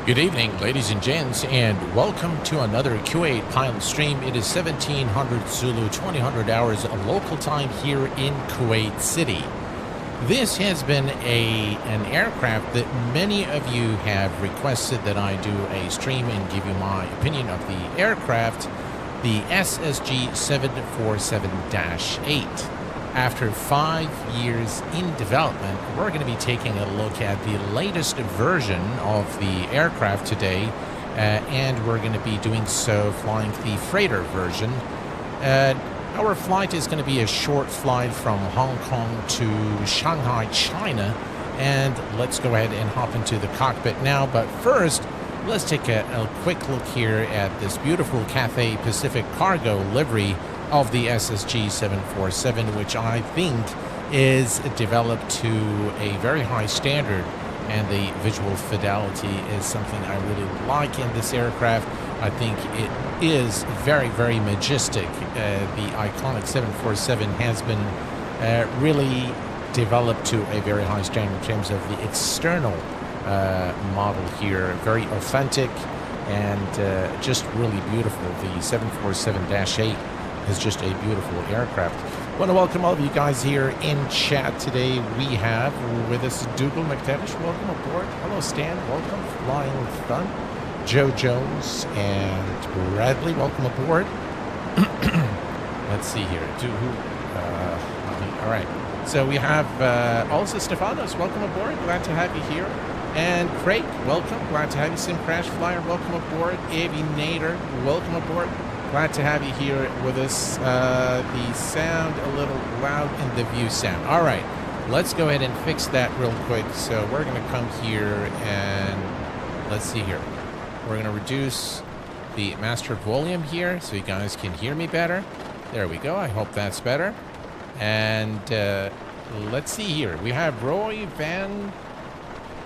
Good evening, ladies and gents, and welcome to another Q8 pilot stream. It is 1700 Zulu, 2000 hours of local time here in Kuwait City. This has been an aircraft that many of you have requested that I do a stream and give you my opinion of the aircraft, the SSG 747-8. After 5 years in development, we're going to be taking a look at the latest version of the aircraft today, and we're going to be doing so flying the freighter version. Our flight is going to be a short flight from Hong Kong to Shanghai, China, and let's go ahead and hop into the cockpit now. But first, let's take a quick look here at this beautiful Cathay Pacific cargo livery of the SSG 747, which I think is developed to a very high standard, and the visual fidelity is something I really like in this aircraft. I think it is very, very majestic. The iconic 747 has been really developed to a very high standard in terms of the external model here. Very authentic and just really beautiful. The 747-8 is just a beautiful aircraft. I want to welcome all of you guys here in chat today. We have with us Dougal McTavish. Welcome aboard. Hello, Stan. Welcome. Flying Fun. Joe Jones and Bradley. Welcome aboard. Let's see here. All right. So we have also Stefanos. Welcome aboard. Glad to have you here. And Craig, welcome. Glad to have you. Sim Crash Flyer, welcome aboard. Avinator, welcome aboard. Glad to have you here with us. The sound a little loud in the view sound. All right, let's go ahead and fix that real quick. So we're going to come here and let's see here. We're going to reduce the master volume here so you guys can hear me better. There we go. I hope that's better. And let's see here. We have Roy Van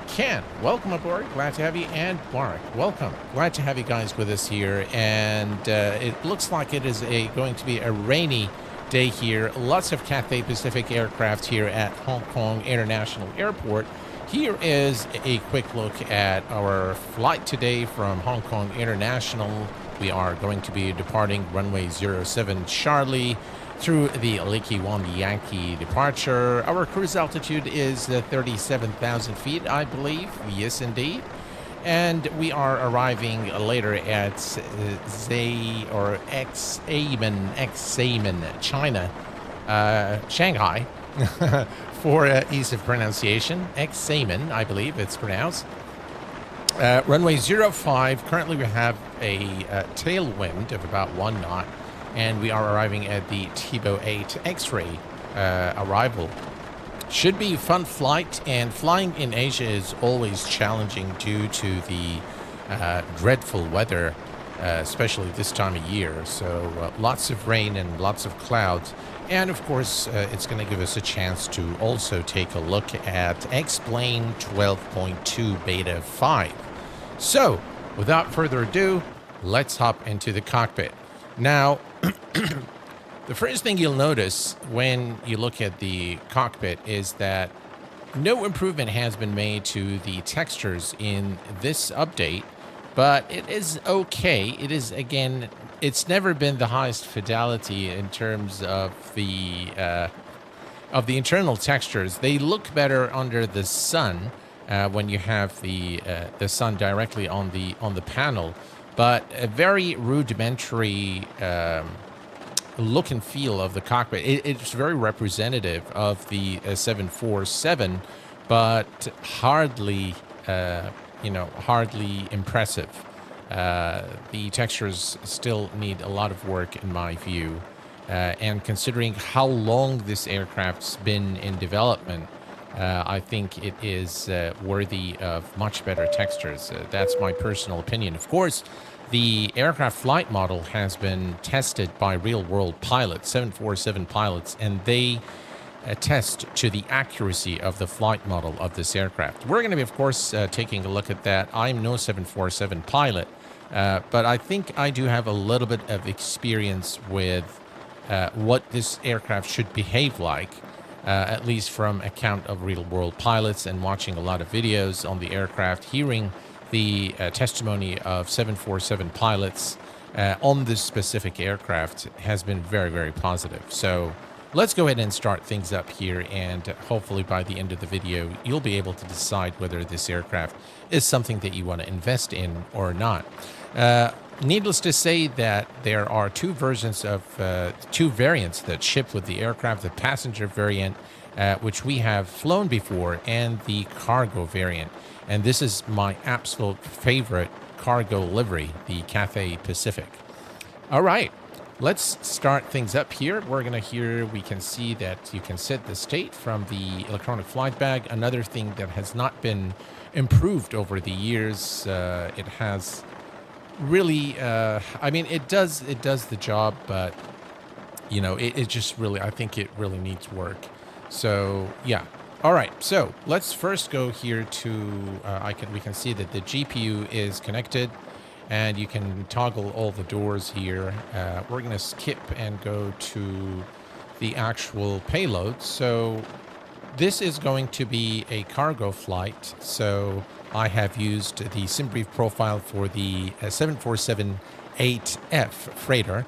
Ken, welcome aboard. Glad to have you. And Mark, welcome. Glad to have you guys with us here. And it looks like it is going to be a rainy day here. Lots of Cathay Pacific aircraft here at Hong Kong International Airport. Here is a quick look at our flight today from Hong Kong International. We are going to be departing runway 07 Charlie through the Leaky One Yankee departure. Our cruise altitude is 37,000 feet, I believe. Yes, indeed. And we are arriving later at Xiamen, China, Shanghai, for ease of pronunciation. Xiamen, I believe it's pronounced. Runway 05, currently we have a tailwind of about 1 knot. And we are arriving at the Tibo 8 X-ray arrival. Should be a fun flight, and flying in Asia is always challenging due to the dreadful weather, especially this time of year. So lots of rain and lots of clouds. And of course, it's going to give us a chance to also take a look at X-Plane 12.2 Beta 5. So without further ado, let's hop into the cockpit. Now, the first thing you'll notice when you look at the cockpit is that no improvement has been made to the textures in this update, but it is okay. It is, again, it's never been the highest fidelity in terms of the internal textures. They look better under the sun when you have the sun directly on the panel. But a very rudimentary look and feel of the cockpit. It's very representative of the 747, but hardly, hardly impressive. The textures still need a lot of work, in my view. And considering how long this aircraft's been in development, I think it is worthy of much better textures. That's my personal opinion. Of course, the aircraft flight model has been tested by real-world pilots, 747 pilots, and they attest to the accuracy of the flight model of this aircraft. We're going to be, of course, taking a look at that. I'm no 747 pilot, but I think I do have a little bit of experience with what this aircraft should behave like. At least from account of real-world pilots and watching a lot of videos on the aircraft, hearing the testimony of 747 pilots on this specific aircraft has been very, very positive. So let's go ahead and start things up here, and hopefully by the end of the video, you'll be able to decide whether this aircraft is something that you want to invest in or not. Needless to say that there are two versions of two variants that ship with the aircraft: the passenger variant, which we have flown before, and the cargo variant. And this is my absolute favorite cargo livery, the Cathay Pacific. All right, let's start things up here. We can see that you can set the state from the electronic flight bag. Another thing that has not been improved over the years. It has really, I mean, it does the job, but you know, it just really, I think it really needs work. So yeah. All right, so let's first go here to, we can see that the GPU is connected, and you can toggle all the doors here. We're going to skip and go to the actual payload. So this is going to be a cargo flight. So I have used the SimBrief profile for the 747-8F freighter.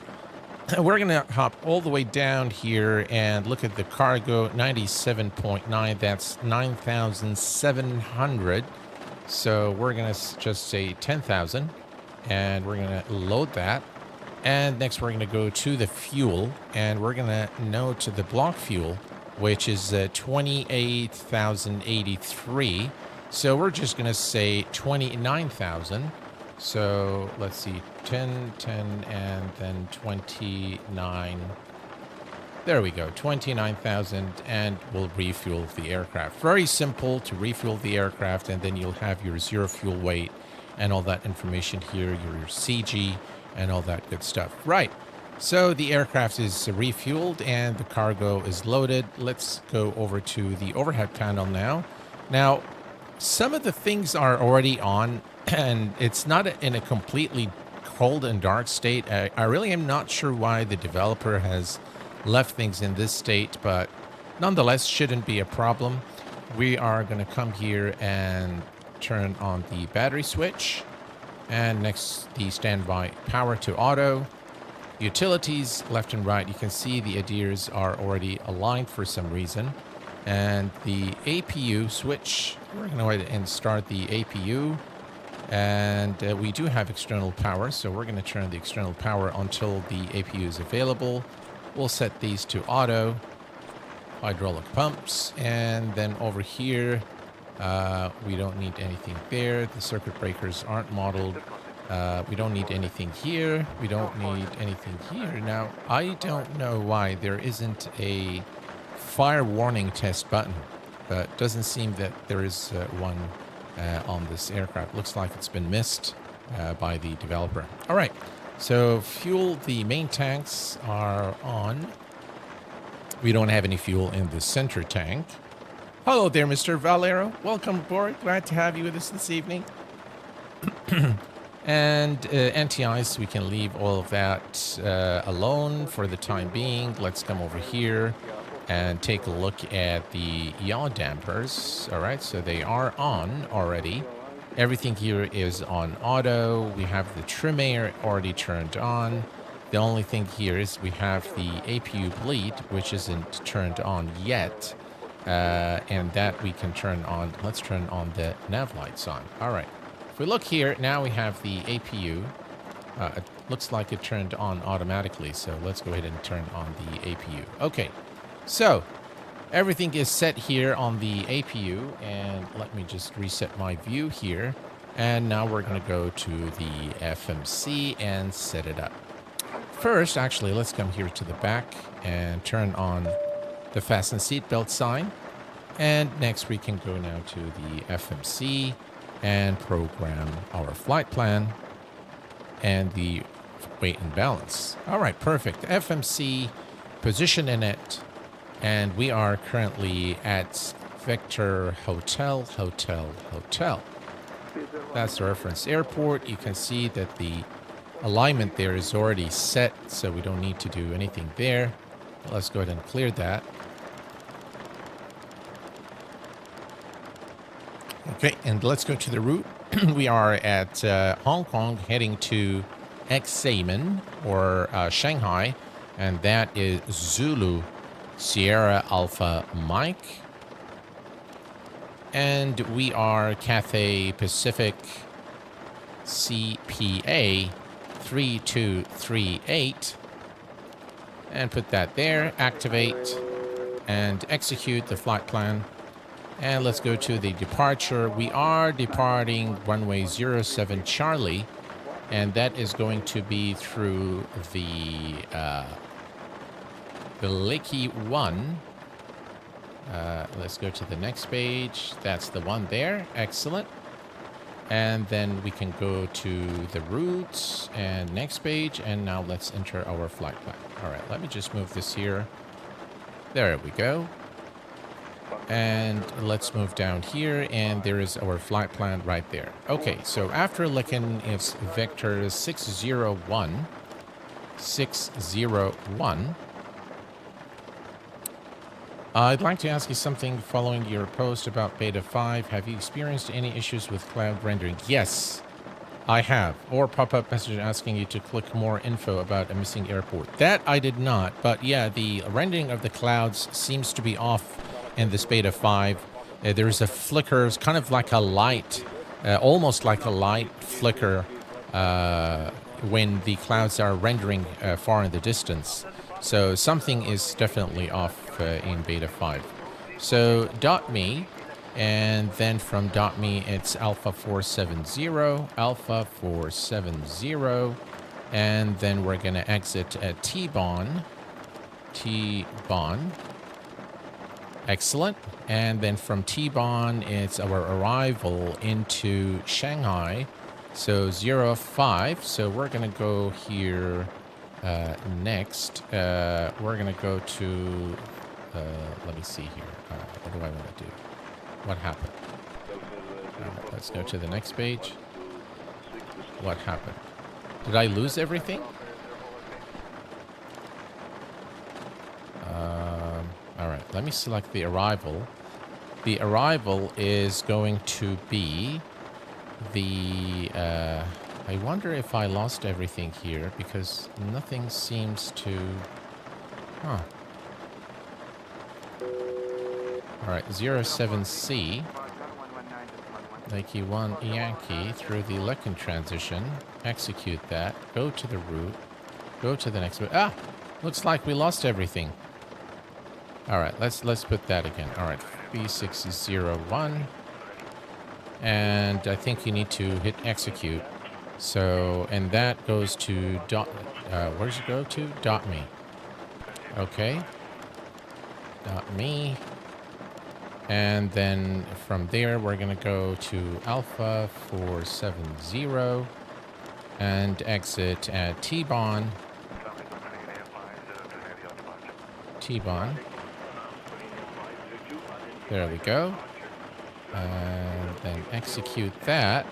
We're going to hop all the way down here and look at the cargo, 97.9. That's 9,700. So we're going to just say 10,000, and we're going to load that. And next we're going to go to the fuel, and we're going to note the block fuel, which is 28,083. So we're just going to say 29,000. So let's see, 10, 10, and then 29. There we go, 29,000, and we'll refuel the aircraft. Very simple to refuel the aircraft, and then you'll have your zero fuel weight and all that information here, your CG and all that good stuff. Right, so the aircraft is refueled and the cargo is loaded. Let's go over to the overhead panel now. Now, some of the things are already on, and it's not in a completely cold and dark state. I really am not sure why the developer has left things in this state, but nonetheless shouldn't be a problem. We are going to come here and turn on the battery switch, and next the standby power to auto. Utilities left and right, you can see the ADDONS are already aligned for some reason. And the APU switch, we're going to go ahead and start the APU. And we do have external power, so we're going to turn the external power until the APU is available. We'll set these to auto, hydraulic pumps, and then over here, we don't need anything there. The circuit breakers aren't modeled. We don't need anything here. We don't need anything here. Now, I don't know why there isn't a fire warning test button, but it doesn't seem that there is one on this aircraft. Looks like it's been missed by the developer. All right, so fuel, the main tanks are on. We don't have any fuel in the center tank. Hello there, Mr. Valero. Welcome aboard. Glad to have you with us this evening. And anti-ice, we can leave all of that alone for the time being. Let's come over here and take a look at the yaw dampers. All right, so they are on already. Everything here is on auto. We have the trim air already turned on. The only thing here is we have the APU bleed, which isn't turned on yet. And that we can turn on. Let's turn on the nav lights on. All right. If we look here, now we have the APU. It looks like it turned on automatically, so let's go ahead and turn on the APU. Okay, so everything is set here on the APU, and let me just reset my view here. And now we're going to go to the FMC and set it up. First, actually, let's come here to the back and turn on the fasten seatbelt sign. And next we can go now to the FMC and program our flight plan and the weight and balance. All right, perfect. FMC, position in it, and we are currently at Vector Hotel, Hotel, Hotel. That's the reference airport. You can see that the alignment there is already set, so we don't need to do anything there. Let's go ahead and clear that. Okay, and let's go to the route. We are at Hong Kong, heading to Xiamen or Shanghai, and that is Zulu Sierra Alpha Mike. And we are Cathay Pacific CPA 3238. And put that there, activate, and execute the flight plan. And let's go to the departure. We are departing runway 07 Charlie, and that is going to be through the Lakey 1. Let's go to the next page. That's the one there. Excellent. And then we can go to the routes and next page. And now let's enter our flight plan. All right, let me just move this here. There we go. And let's move down here, and there is our flight plan right there. Okay, so after looking, it's vector 601. 601. I'd like to ask you something following your post about Beta 5. Have you experienced any issues with cloud rendering? Yes, I have. Or pop-up message asking you to click more info about a missing airport. That I did not, but yeah, the rendering of the clouds seems to be off in this Beta 5. There's a flicker, it's kind of like a light, almost like a light flicker when the clouds are rendering far in the distance. So something is definitely off in Beta 5. So .me, and then from .me it's Alpha 470, Alpha 470, and then we're going to exit at T-Bon. Excellent. And then from T-Bon, it's our arrival into Shanghai. So 05. So we're going to go here next. We're going to go to, let me see here. What do I want to do? What happened? Let's go to the next page. What happened? Did I lose everything? All right, let me select the arrival. The arrival is going to be the... I wonder if I lost everything here, because nothing seems to... Huh. All right, 07C. Lakey 1 Yankee through the Lekin transition. Execute that. Go to the route. Go to the next... Ah! Looks like we lost everything. All right, let's put that again. All right, B601. And I think you need to hit execute. So, and that goes to where does it go to? .me. Okay. .me. And then from there, we're going to go to Alpha 470 and exit at T-Bon. T-Bon. There we go. And then execute that.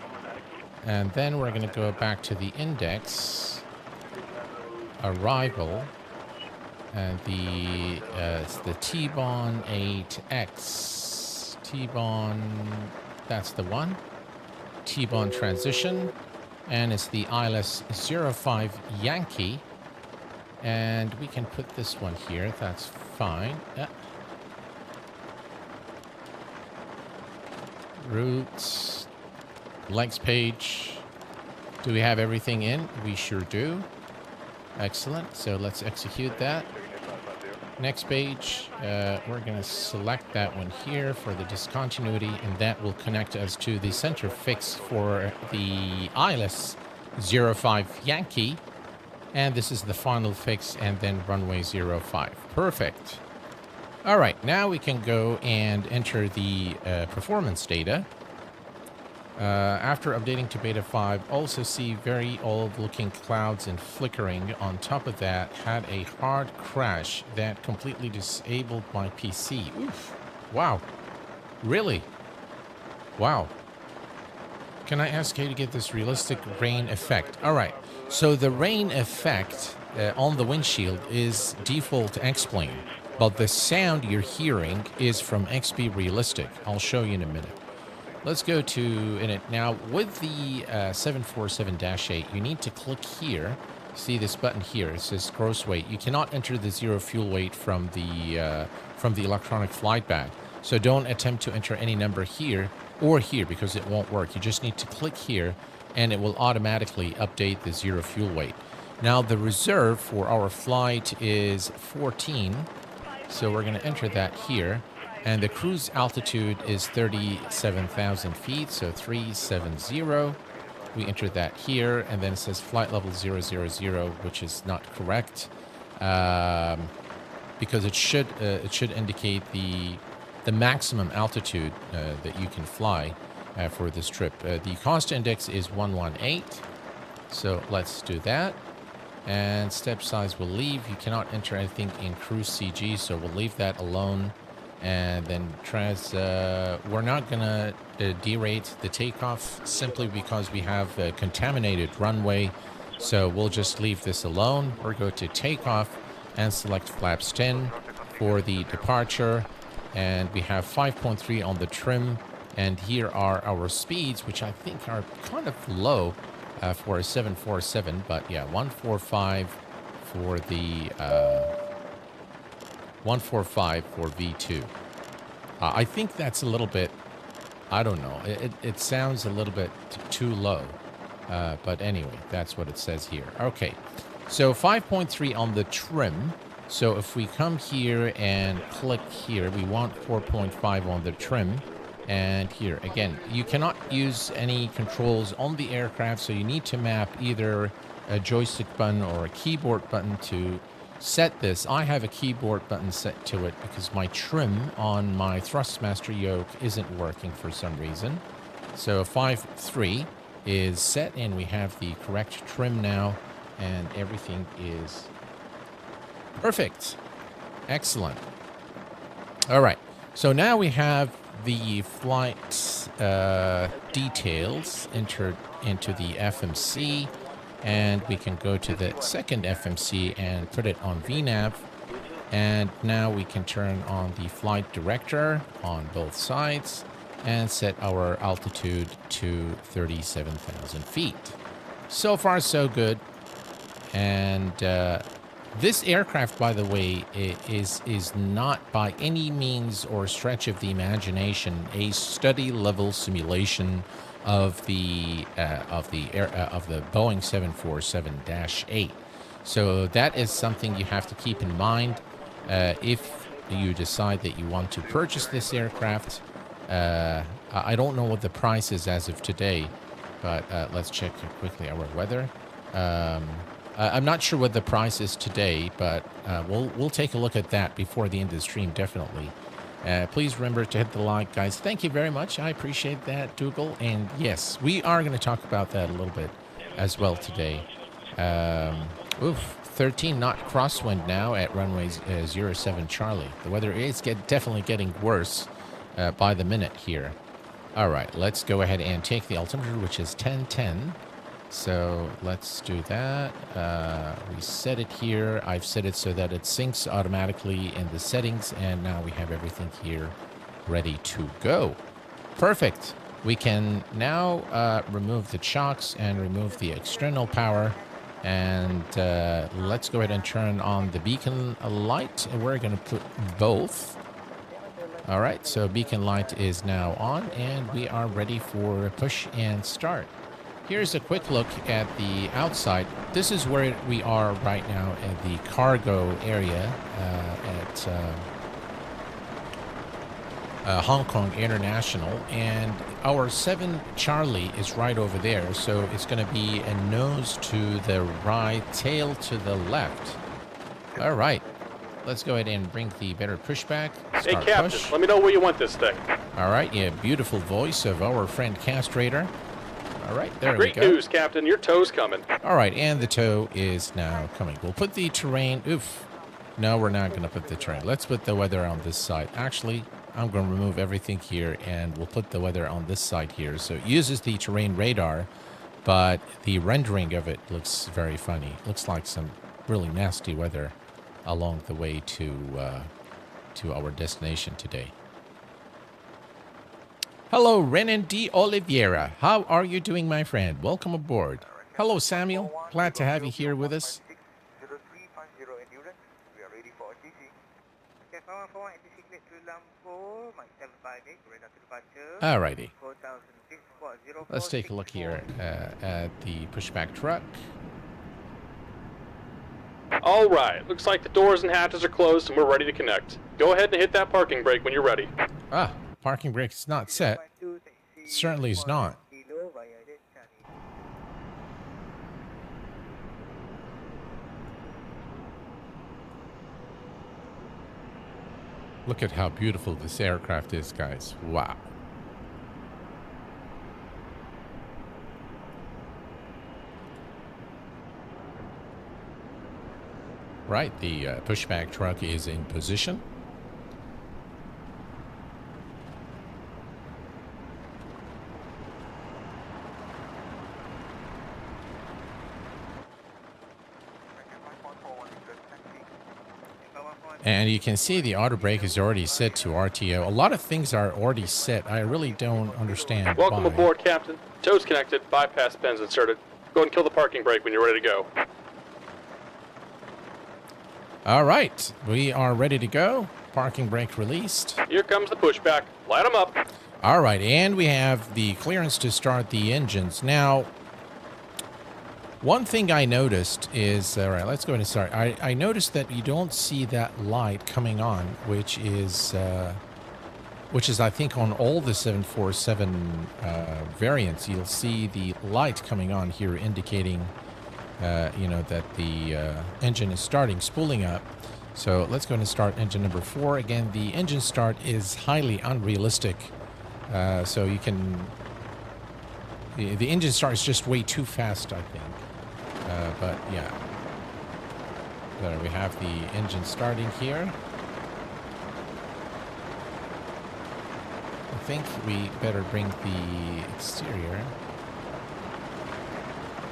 And then we're going to go back to the index. Arrival. And it's the T-Bon 8X. T-Bon, that's the one. T-Bon transition. And it's the ILS 05 Yankee. And we can put this one here. That's fine. Routes, legs page. Do we have everything in? We sure do. Excellent. So let's execute that. Next page, we're going to select that one here for the discontinuity, and that will connect us to the center fix for the ILS 05 Yankee. And this is the final fix, and then runway 05. Perfect. All right, now we can go and enter the performance data. After updating to Beta 5, also see very old-looking clouds and flickering. On top of that, had a hard crash that completely disabled my PC. Oof. Wow. Really? Wow. Can I ask you to get this realistic rain effect? All right. So the rain effect on the windshield is default X-Plane. But the sound you're hearing is from XP Realistic. I'll show you in a minute. Let's go to in it now with the 747-8. You need to click here. See this button here? It says gross weight. You cannot enter the zero fuel weight from the electronic flight bag. So don't attempt to enter any number here or here because it won't work. You just need to click here, and it will automatically update the zero fuel weight. Now the reserve for our flight is 14, so we're going to enter that here. And the cruise altitude is 37,000 feet, so 370. We enter that here, and then it says flight level 000, which is not correct, because it should indicate the maximum altitude that you can fly for this trip. The cost index is 118, so let's do that. And step size will leave. You cannot enter anything in cruise CG, so we'll leave that alone. And then we're not going to derate the takeoff simply because we have a contaminated runway. So we'll just leave this alone. We'll go to takeoff and select flaps 10 for the departure. And we have 5.3 on the trim. And here are our speeds, which I think are kind of low for a 747. But yeah, 145 for the... 145 for V2. I think that's a little bit, I don't know. It sounds a little bit too low. But anyway, that's what it says here. Okay, so 5.3 on the trim. So if we come here and click here, we want 4.5 on the trim. And here, again, you cannot use any controls on the aircraft, so you need to map either a joystick button or a keyboard button to set this. I have a keyboard button set to it because my trim on my Thrustmaster yoke isn't working for some reason. So 5.3 is set, and we have the correct trim now, and everything is perfect. Excellent. All right. So now we have the flight details entered into the FMC. And we can go to the second FMC and put it on VNAV. And now we can turn on the flight director on both sides and set our altitude to 37,000 feet. So far, so good. And this aircraft, by the way, is not by any means or stretch of the imagination a study level simulation of the Boeing 747-8. So that is something you have to keep in mind if you decide that you want to purchase this aircraft. I don't know what the price is as of today, but let's check quickly our weather. I'm not sure what the price is today, but we'll take a look at that before the end of the stream, definitely. Please remember to hit the like, guys. Thank you very much. I appreciate that, Dougal. And yes, we are going to talk about that a little bit as well today. 13 knot crosswind now at runway 07 Charlie. The weather is definitely getting worse by the minute here. All right, let's go ahead and take the altimeter, which is 1010. So let's do that. We set it here. I've set it so that it syncs automatically in the settings, and now we have everything here ready to go. Perfect. We can now remove the chocks and remove the external power, and let's go ahead and turn on the beacon light. And we're going to put both. All right, so beacon light is now on, and we are ready for push and start. Here's a quick look at the outside. This is where we are right now in the cargo area at Hong Kong International. And our 7 Charlie is right over there. So it's going to be a nose to the right, tail to the left. All right. Let's go ahead and bring the better pushback. Hey, Captain, push. Let me know where you want this thing. All right. Yeah, beautiful voice of our friend Castrator. All right, there we go. Great news, Captain. Your tow's coming. All right, and the tow is now coming. We'll put the terrain... No, we're not going to put the terrain. Let's put the weather on this side. Actually, I'm going to remove everything here, and we'll put the weather on this side here. So it uses the terrain radar, but the rendering of it looks very funny. Looks like some really nasty weather along the way to our destination today. Hello, Renan D. Oliveira. How are you doing, my friend? Welcome aboard. Hello, Samuel. Glad to have you here with us. Alrighty. Let's take a look here at the pushback truck. All right. Looks like the doors and hatches are closed and we're ready to connect. Go ahead and hit that parking brake when you're ready. Ah, parking brake is not set. Certainly is not. Look at how beautiful this aircraft is, guys. Wow. Right, the pushback truck is in position. And you can see the auto brake is already set to RTO. A lot of things are already set. I really don't understand Welcome why. aboard, Captain. Toes connected, bypass pins inserted. Go ahead and kill the parking brake when you're ready to go. All right, we are ready to go. Parking brake released. Here comes the pushback. Light them up. All right, and we have the clearance to start the engines. Now, one thing I noticed is, all right, let's go ahead and start. I noticed that you don't see that light coming on, which is I think on all the 747 variants, you'll see the light coming on here indicating, you know, that the engine is starting, spooling up. So let's go ahead and start engine number 4. Again, the engine start is highly unrealistic. So you can, the engine start is just way too fast, I think. But yeah, there we have the engine starting here. I think we better bring the exterior.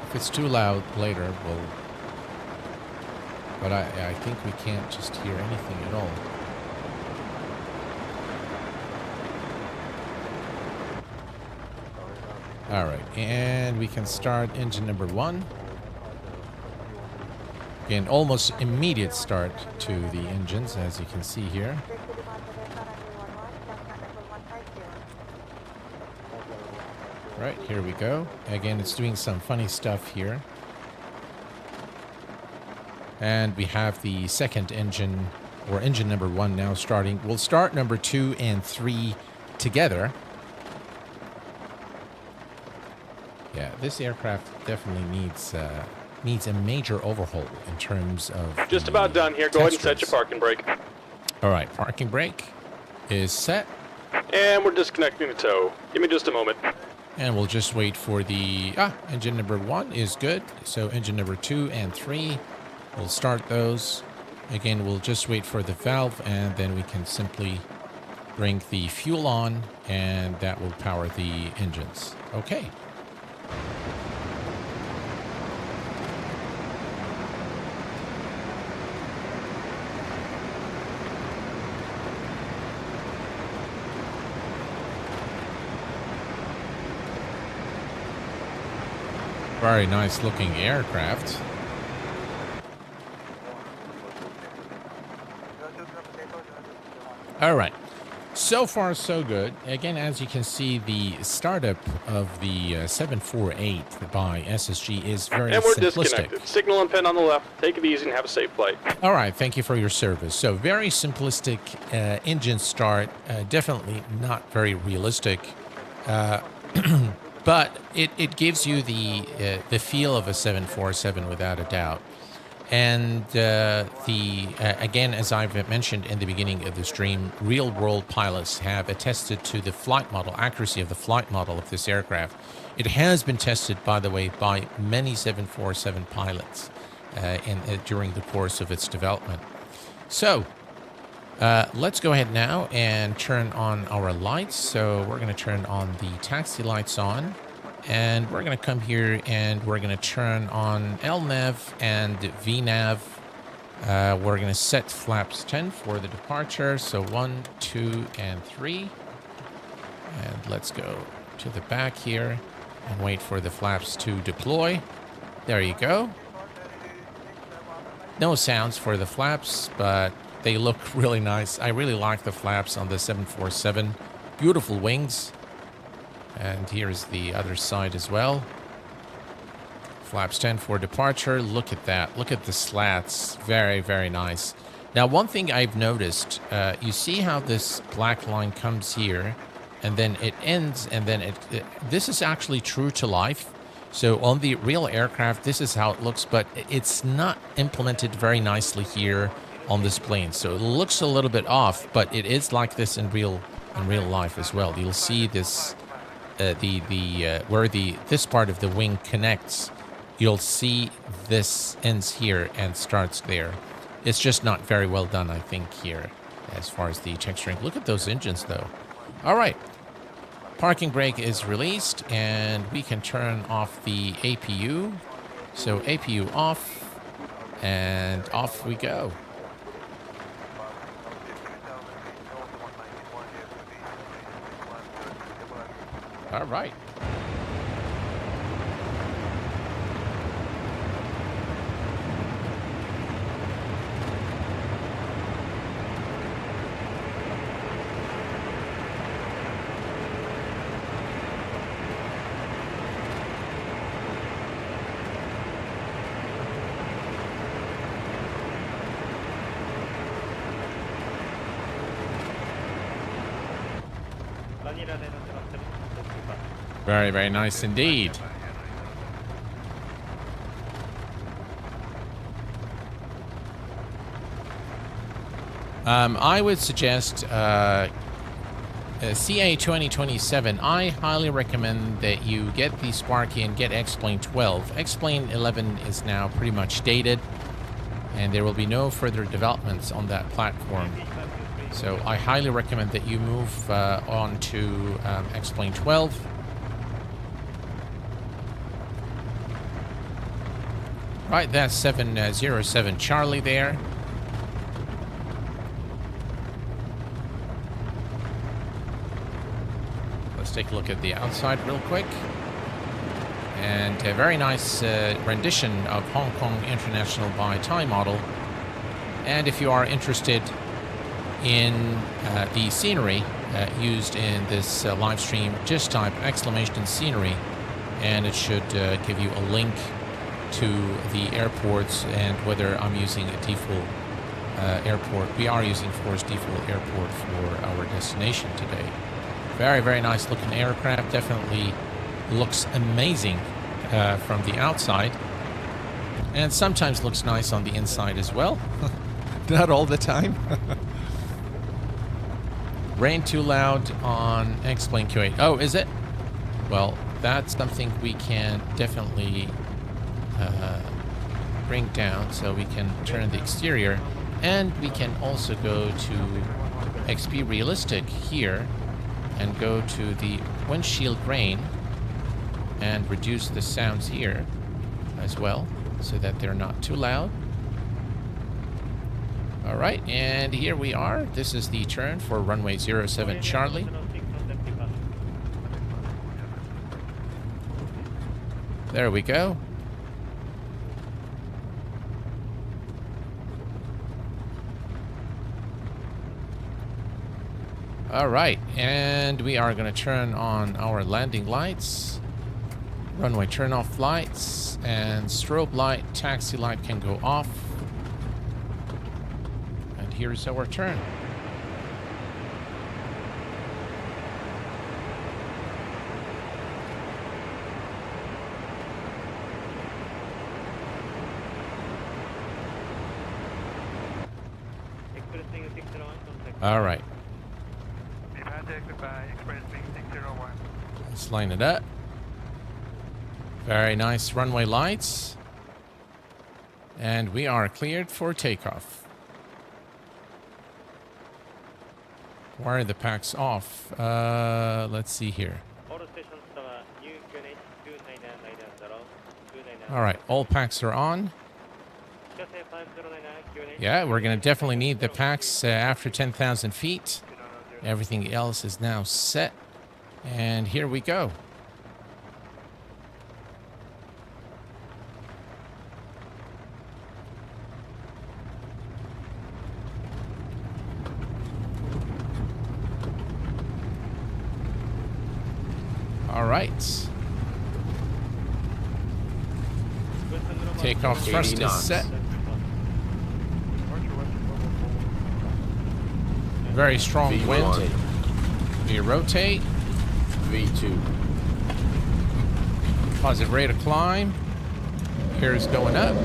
If it's too loud later, we'll... But I think we can't just hear anything at all. All right, and we can start engine number 1. Again, almost immediate start to the engines, as you can see here. Right, here we go. Again, it's doing some funny stuff here. And we have the second engine, or engine number 1 now starting. We'll start number 2 and 3 together. Yeah, this aircraft definitely needs a major overhaul in terms of... Just about done here. Go ahead and set your parking brake. All right, parking brake is set. And we're disconnecting the tow. Give me just a moment. And we'll just wait for the... engine number 1 is good. So engine number 2 and 3, we'll start those. Again, we'll just wait for the valve, and then we can simply bring the fuel on, and that will power the engines. Okay. Very nice looking aircraft. All right. So far, so good. Again, as you can see, the startup of the 748 by SSG is very and we're simplistic. Disconnected. Signal and pin on the left. Take it easy and have a safe flight. All right. Thank you for your service. So very simplistic engine start. Definitely not very realistic. But it gives you the feel of a 747 without a doubt. And again, as I've mentioned in the beginning of the stream, real-world pilots have attested to the flight model, accuracy of the flight model of this aircraft. It has been tested, by the way, by many 747 pilots during the course of its development. So let's go ahead now and turn on our lights. So we're going to turn on the taxi lights on. And we're going to come here and we're going to turn on LNAV and VNAV. We're going to set flaps 10 for the departure. So 1, 2, and 3. And let's go to the back here and wait for the flaps to deploy. There you go. No sounds for the flaps, but they look really nice. I really like the flaps on the 747. Beautiful wings. And here's the other side as well. Flaps 10 for departure. Look at that. Look at the slats. Very, very nice. Now, one thing I've noticed, you see how this black line comes here, and then it ends, and then this is actually true to life. So on the real aircraft, this is how it looks, but it's not implemented very nicely here on this plane. So it looks a little bit off, but it is like this in real life as well. You'll see this, where this part of the wing connects. You'll see this ends here and starts there. It's just not very well done, I think, here as far as the texturing. Look at those engines, though. All right. Parking brake is released, and we can turn off the APU. So APU off, and off we go. All right. Very, very nice indeed. I would suggest CA 2027. I highly recommend that you get the Sparky and get X-Plane 12. X-Plane 11 is now pretty much dated, and there will be no further developments on that platform. So I highly recommend that you move on to X-Plane 12. Right, that's 707 Charlie there. Let's take a look at the outside real quick. And a very nice rendition of Hong Kong International by Thai model. And if you are interested in the scenery used in this live stream, just type exclamation scenery, and it should give you a link to the airports and whether I'm using a default airport. We are using, of course, default airport for our destination today. Very, very nice looking aircraft. Definitely looks amazing from the outside, and sometimes looks nice on the inside as well. Not all the time. Rain too loud on X-Plane Q8. Oh, is it? Well, that's something we can definitely bring down, so we can turn the exterior, and we can also go to XP Realistic here and go to the windshield rain and reduce the sounds here as well so that they're not too loud. All right, and here we are. This is the turn for runway 07 Charlie. There we go. All right, and we are going to turn on our landing lights, runway turn off lights, and strobe light, taxi light can go off. And here's our turn. All right. Let's line it up. Very nice runway lights. And we are cleared for takeoff. Why are the packs off? Let's see here. All right, all packs are on. Yeah, we're going to definitely need the packs after 10,000 feet. Everything else is now set. And here we go. All right. Takeoff thrust is set. Very strong wind. We rotate. 3-2. Positive rate of climb. Here is going up.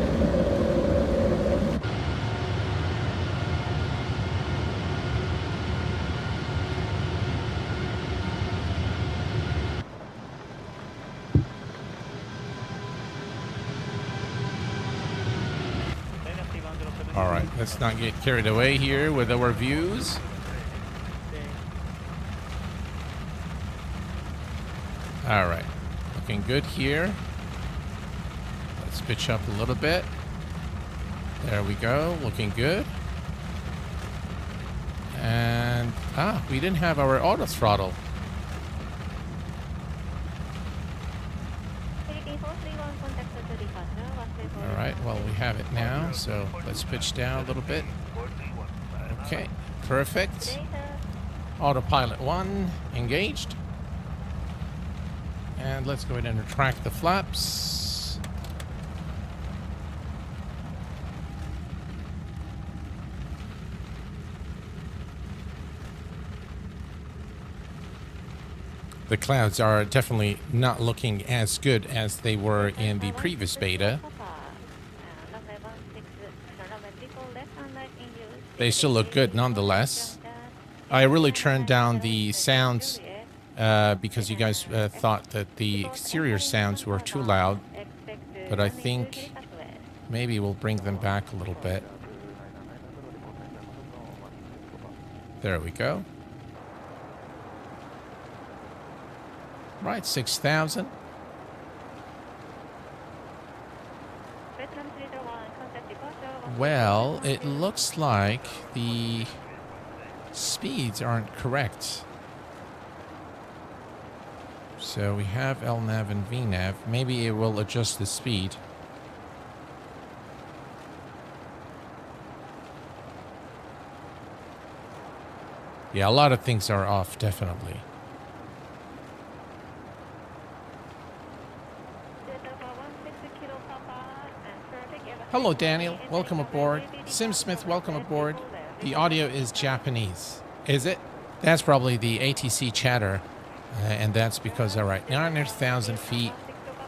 All right, let's not get carried away here with our views. All right, looking good here. Let's pitch up a little bit. There we go, looking good. And, we didn't have our auto throttle. All right, well, we have it now, so let's pitch down a little bit. Okay, perfect. Autopilot 1 engaged. And let's go ahead and retract the flaps. The clouds are definitely not looking as good as they were in the previous beta. They still look good nonetheless. I really turned down the sounds because you guys thought that the exterior sounds were too loud. But I think maybe we'll bring them back a little bit. There we go. Right, 6,000. Well, it looks like the speeds aren't correct. So we have LNAV and VNAV. Maybe it will adjust the speed. Yeah, a lot of things are off, definitely. Hello, Daniel. Welcome aboard. Sim Smith, welcome aboard. The audio is Japanese. Is it? That's probably the ATC chatter. And that's because, all right, 900,000 feet,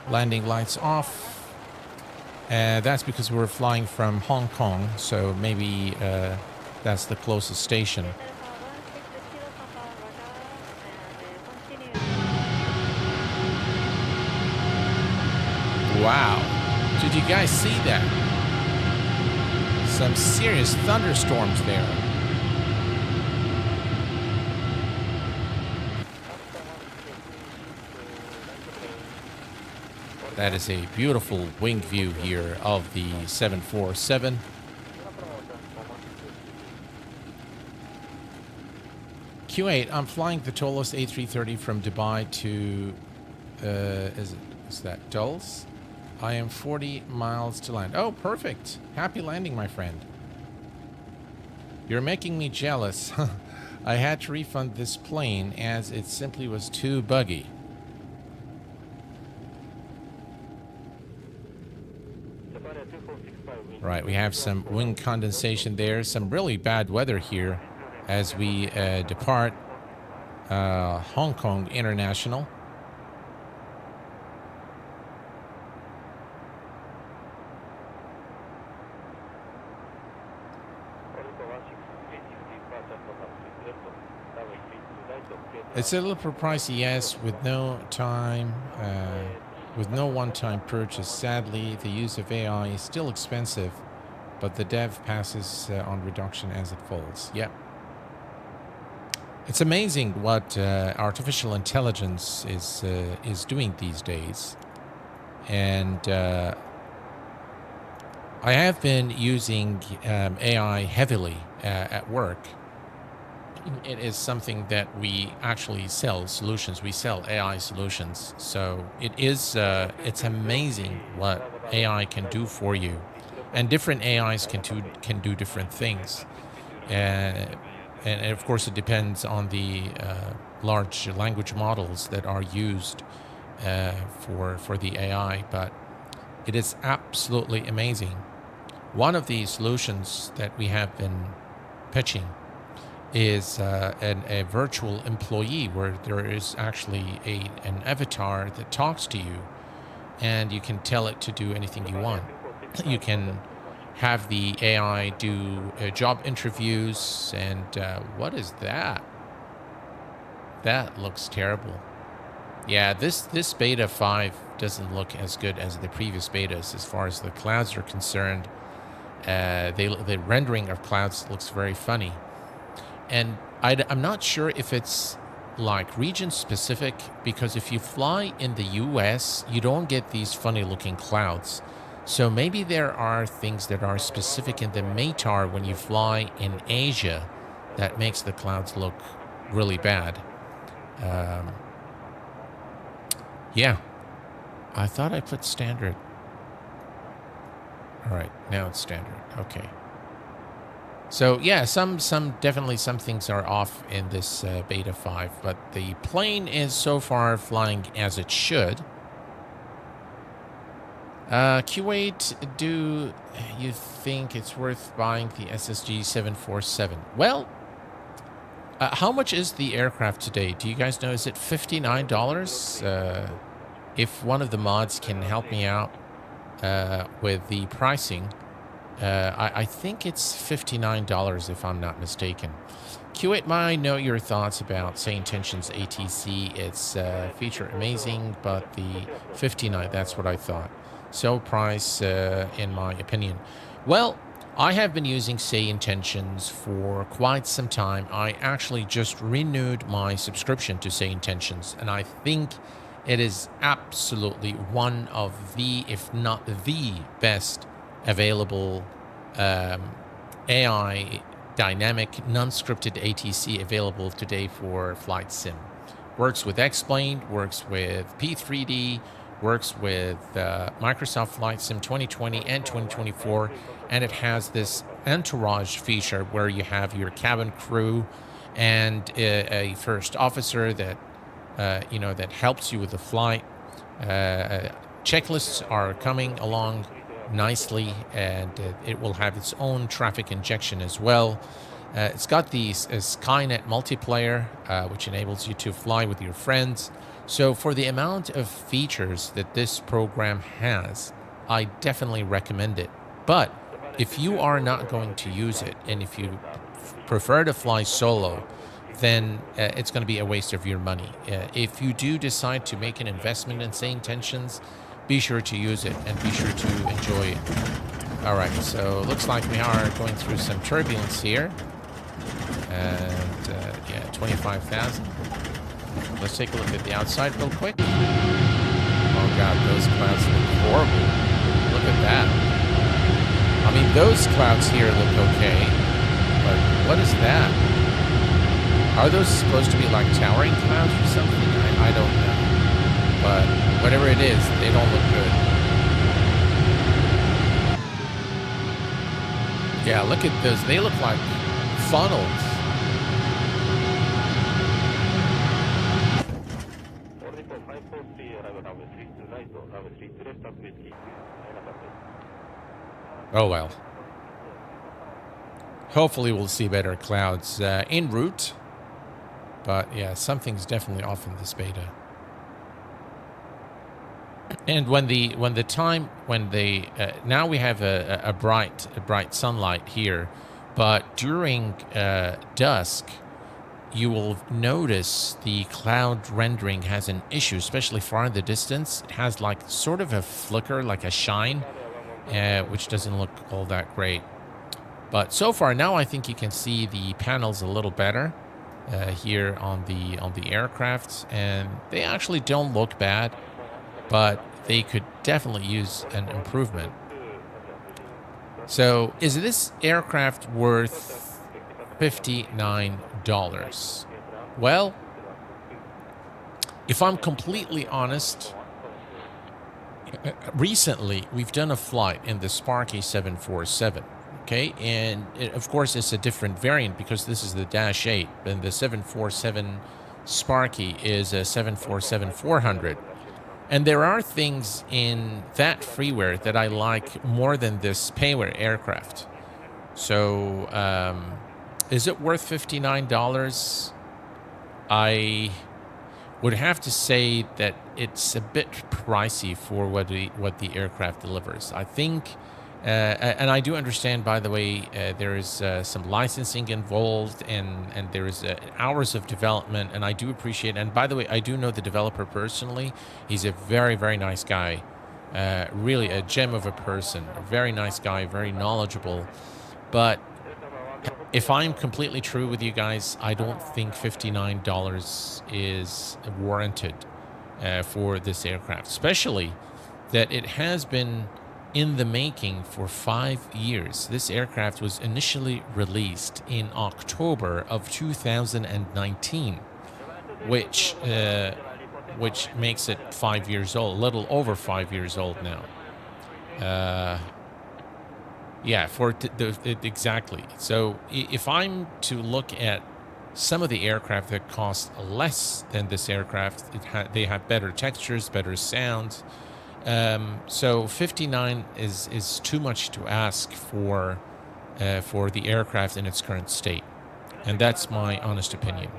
landing lights off. That's because we're flying from Hong Kong, so maybe that's the closest station. Wow. Did you guys see that? Some serious thunderstorms there. That is a beautiful wing view here of the 747. Q8, I'm flying the tallest A330 from Dubai to, is that Dulles? I am 40 miles to land. Oh, perfect. Happy landing, my friend. You're making me jealous. I had to refund this plane as it simply was too buggy. Right, we have some wind condensation there. Some really bad weather here as we depart Hong Kong International. It's a little pricey, yes, with no time, with no one-time purchase. Sadly, the use of AI is still expensive, but the dev passes on reduction as it falls. Yep. It's amazing what artificial intelligence is doing these days, and I have been using AI heavily at work. it is something that we actually sell solutions. We sell AI solutions. So it's amazing what AI can do for you. And different AIs can do different things. And of course, it depends on the large language models that are used for the AI. But it is absolutely amazing. One of the solutions that we have been pitching is a virtual employee where there is actually an avatar that talks to you, and you can tell it to do anything you want. You can have the AI do job interviews, and what is that? That looks terrible. Yeah, this beta 5 doesn't look as good as the previous betas as far as the clouds are concerned. The rendering of clouds looks very funny. And I'm not sure if it's like region specific, because if you fly in the US, you don't get these funny looking clouds. So maybe there are things that are specific in the METAR when you fly in Asia that makes the clouds look really bad. Yeah, I thought I put standard. All right, now it's standard. Okay. So yeah, definitely some things are off in this beta 5, but the plane is so far flying as it should. Q8, do you think it's worth buying the SSG 747? Well, how much is the aircraft today? Do you guys know? Is it $59? If one of the mods can help me out with the pricing, I think it's $59 if I'm not mistaken. Q8, I know your thoughts about Say Intentions ATC. It's feature amazing, but the 59, that's what I thought. So price, in my opinion. Well, I have been using Say Intentions for quite some time. I actually just renewed my subscription to Say Intentions, and I think it is absolutely one of the, if not the best available AI dynamic non-scripted ATC available today for flight sim. Works with X-Plane, works with P3D, works with Microsoft Flight Sim 2020 and 2024, and it has this entourage feature where you have your cabin crew and a first officer that that helps you with the flight. Checklists are coming along nicely, and it will have its own traffic injection as well. It's got the Skynet multiplayer, which enables you to fly with your friends. So for the amount of features that this program has, I definitely recommend it. But if you are not going to use it, and if you prefer to fly solo, then it's going to be a waste of your money. If you do decide to make an investment in Say Intentions, be sure to use it and be sure to enjoy it. All right, so looks like we are going through some turbulence here. And yeah, 25,000. Let's take a look at the outside real quick. Oh God, those clouds look horrible. Look at that. I mean, those clouds here look okay, but what is that? Are those supposed to be like towering clouds or something? I don't know. But whatever it is, they don't look good. Yeah, look at those. They look like funnels. Oh well. Hopefully we'll see better clouds en route. But yeah, something's definitely off in this beta. And now we have a bright sunlight here, but during dusk, you will notice the cloud rendering has an issue, especially far in the distance. It has like sort of a flicker, like a shine, which doesn't look all that great. But so far now, I think you can see the panels a little better here on the aircraft, and they actually don't look bad, but they could definitely use an improvement. So is this aircraft worth $59? Well, if I'm completely honest, recently we've done a flight in the Sparky 747. Okay, and of course it's a different variant because this is the Dash 8, and the 747 Sparky is a 747-400. And there are things in that freeware that I like more than this payware aircraft. So, is it worth $59? I would have to say that it's a bit pricey for what the aircraft delivers. I think, and I do understand, by the way, there is some licensing involved, and there is hours of development, and I do appreciate. And by the way, I do know the developer personally. He's a very, very nice guy, really a gem of a person. A very nice guy, very knowledgeable. But if I'm completely true with you guys, I don't think $59 is warranted for this aircraft, especially that it has been in the making for 5 years. This aircraft was initially released in October of 2019, which makes it 5 years old, a little over 5 years old now. Yeah, exactly. So if I'm to look at some of the aircraft that cost less than this aircraft, they have better textures, better sound. So 59 is too much to ask for the aircraft in its current state, and that's my honest opinion.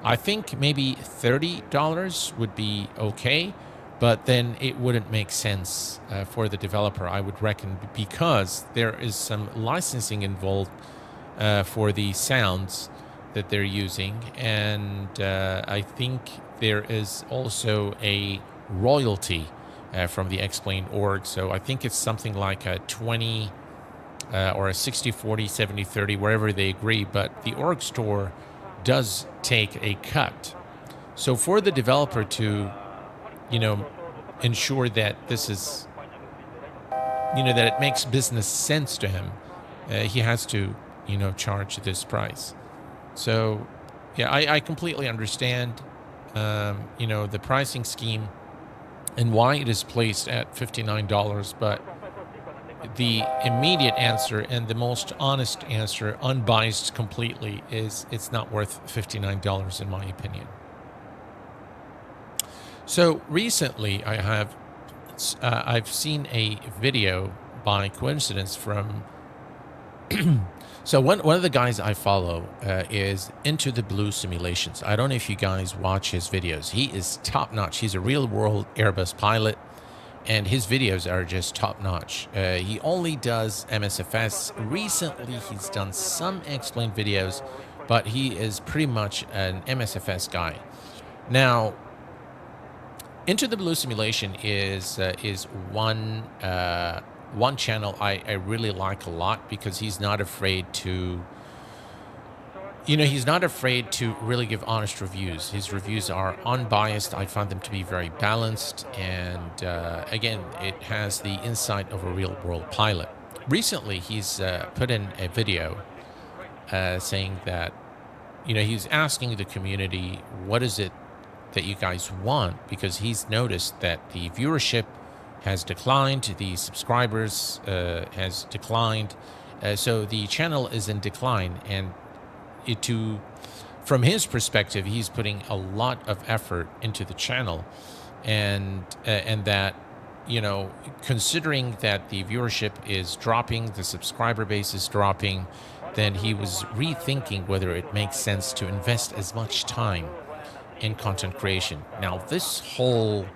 I think maybe $30 would be okay. But then it wouldn't make sense for the developer, I would reckon, because there is some licensing involved for the sounds that they're using. And I think there is also a royalty from the X-Plane org. So I think it's something like a 20 or a 60-40, 70-30, wherever they agree. But the org store does take a cut. So for the developer to ensure that this is, that it makes business sense to him, he has to, charge this price. So, yeah, I completely understand, the pricing scheme and why it is placed at $59, but the immediate answer and the most honest answer, unbiased completely, is it's not worth $59 in my opinion. So recently, I've seen a video by coincidence from. So one of the guys I follow is Into the Blue Simulations. I don't know if you guys watch his videos. He is top notch. He's a real world Airbus pilot, and his videos are just top notch. He only does MSFS. Recently, he's done some X-Plane videos, but he is pretty much an MSFS guy. Now, Into the Blue Simulation is one channel I really like a lot because he's not afraid to, he's not afraid to really give honest reviews. His reviews are unbiased. I find them to be very balanced, and again, it has the insight of a real-world pilot. Recently, he's put in a video saying that, he's asking the community, what is it that you guys want, because he's noticed that the viewership has declined, the subscribers has declined, so the channel is in decline, and from his perspective, he's putting a lot of effort into the channel, and that, considering that the viewership is dropping, the subscriber base is dropping, then he was rethinking whether it makes sense to invest as much time in content creation. Now, this whole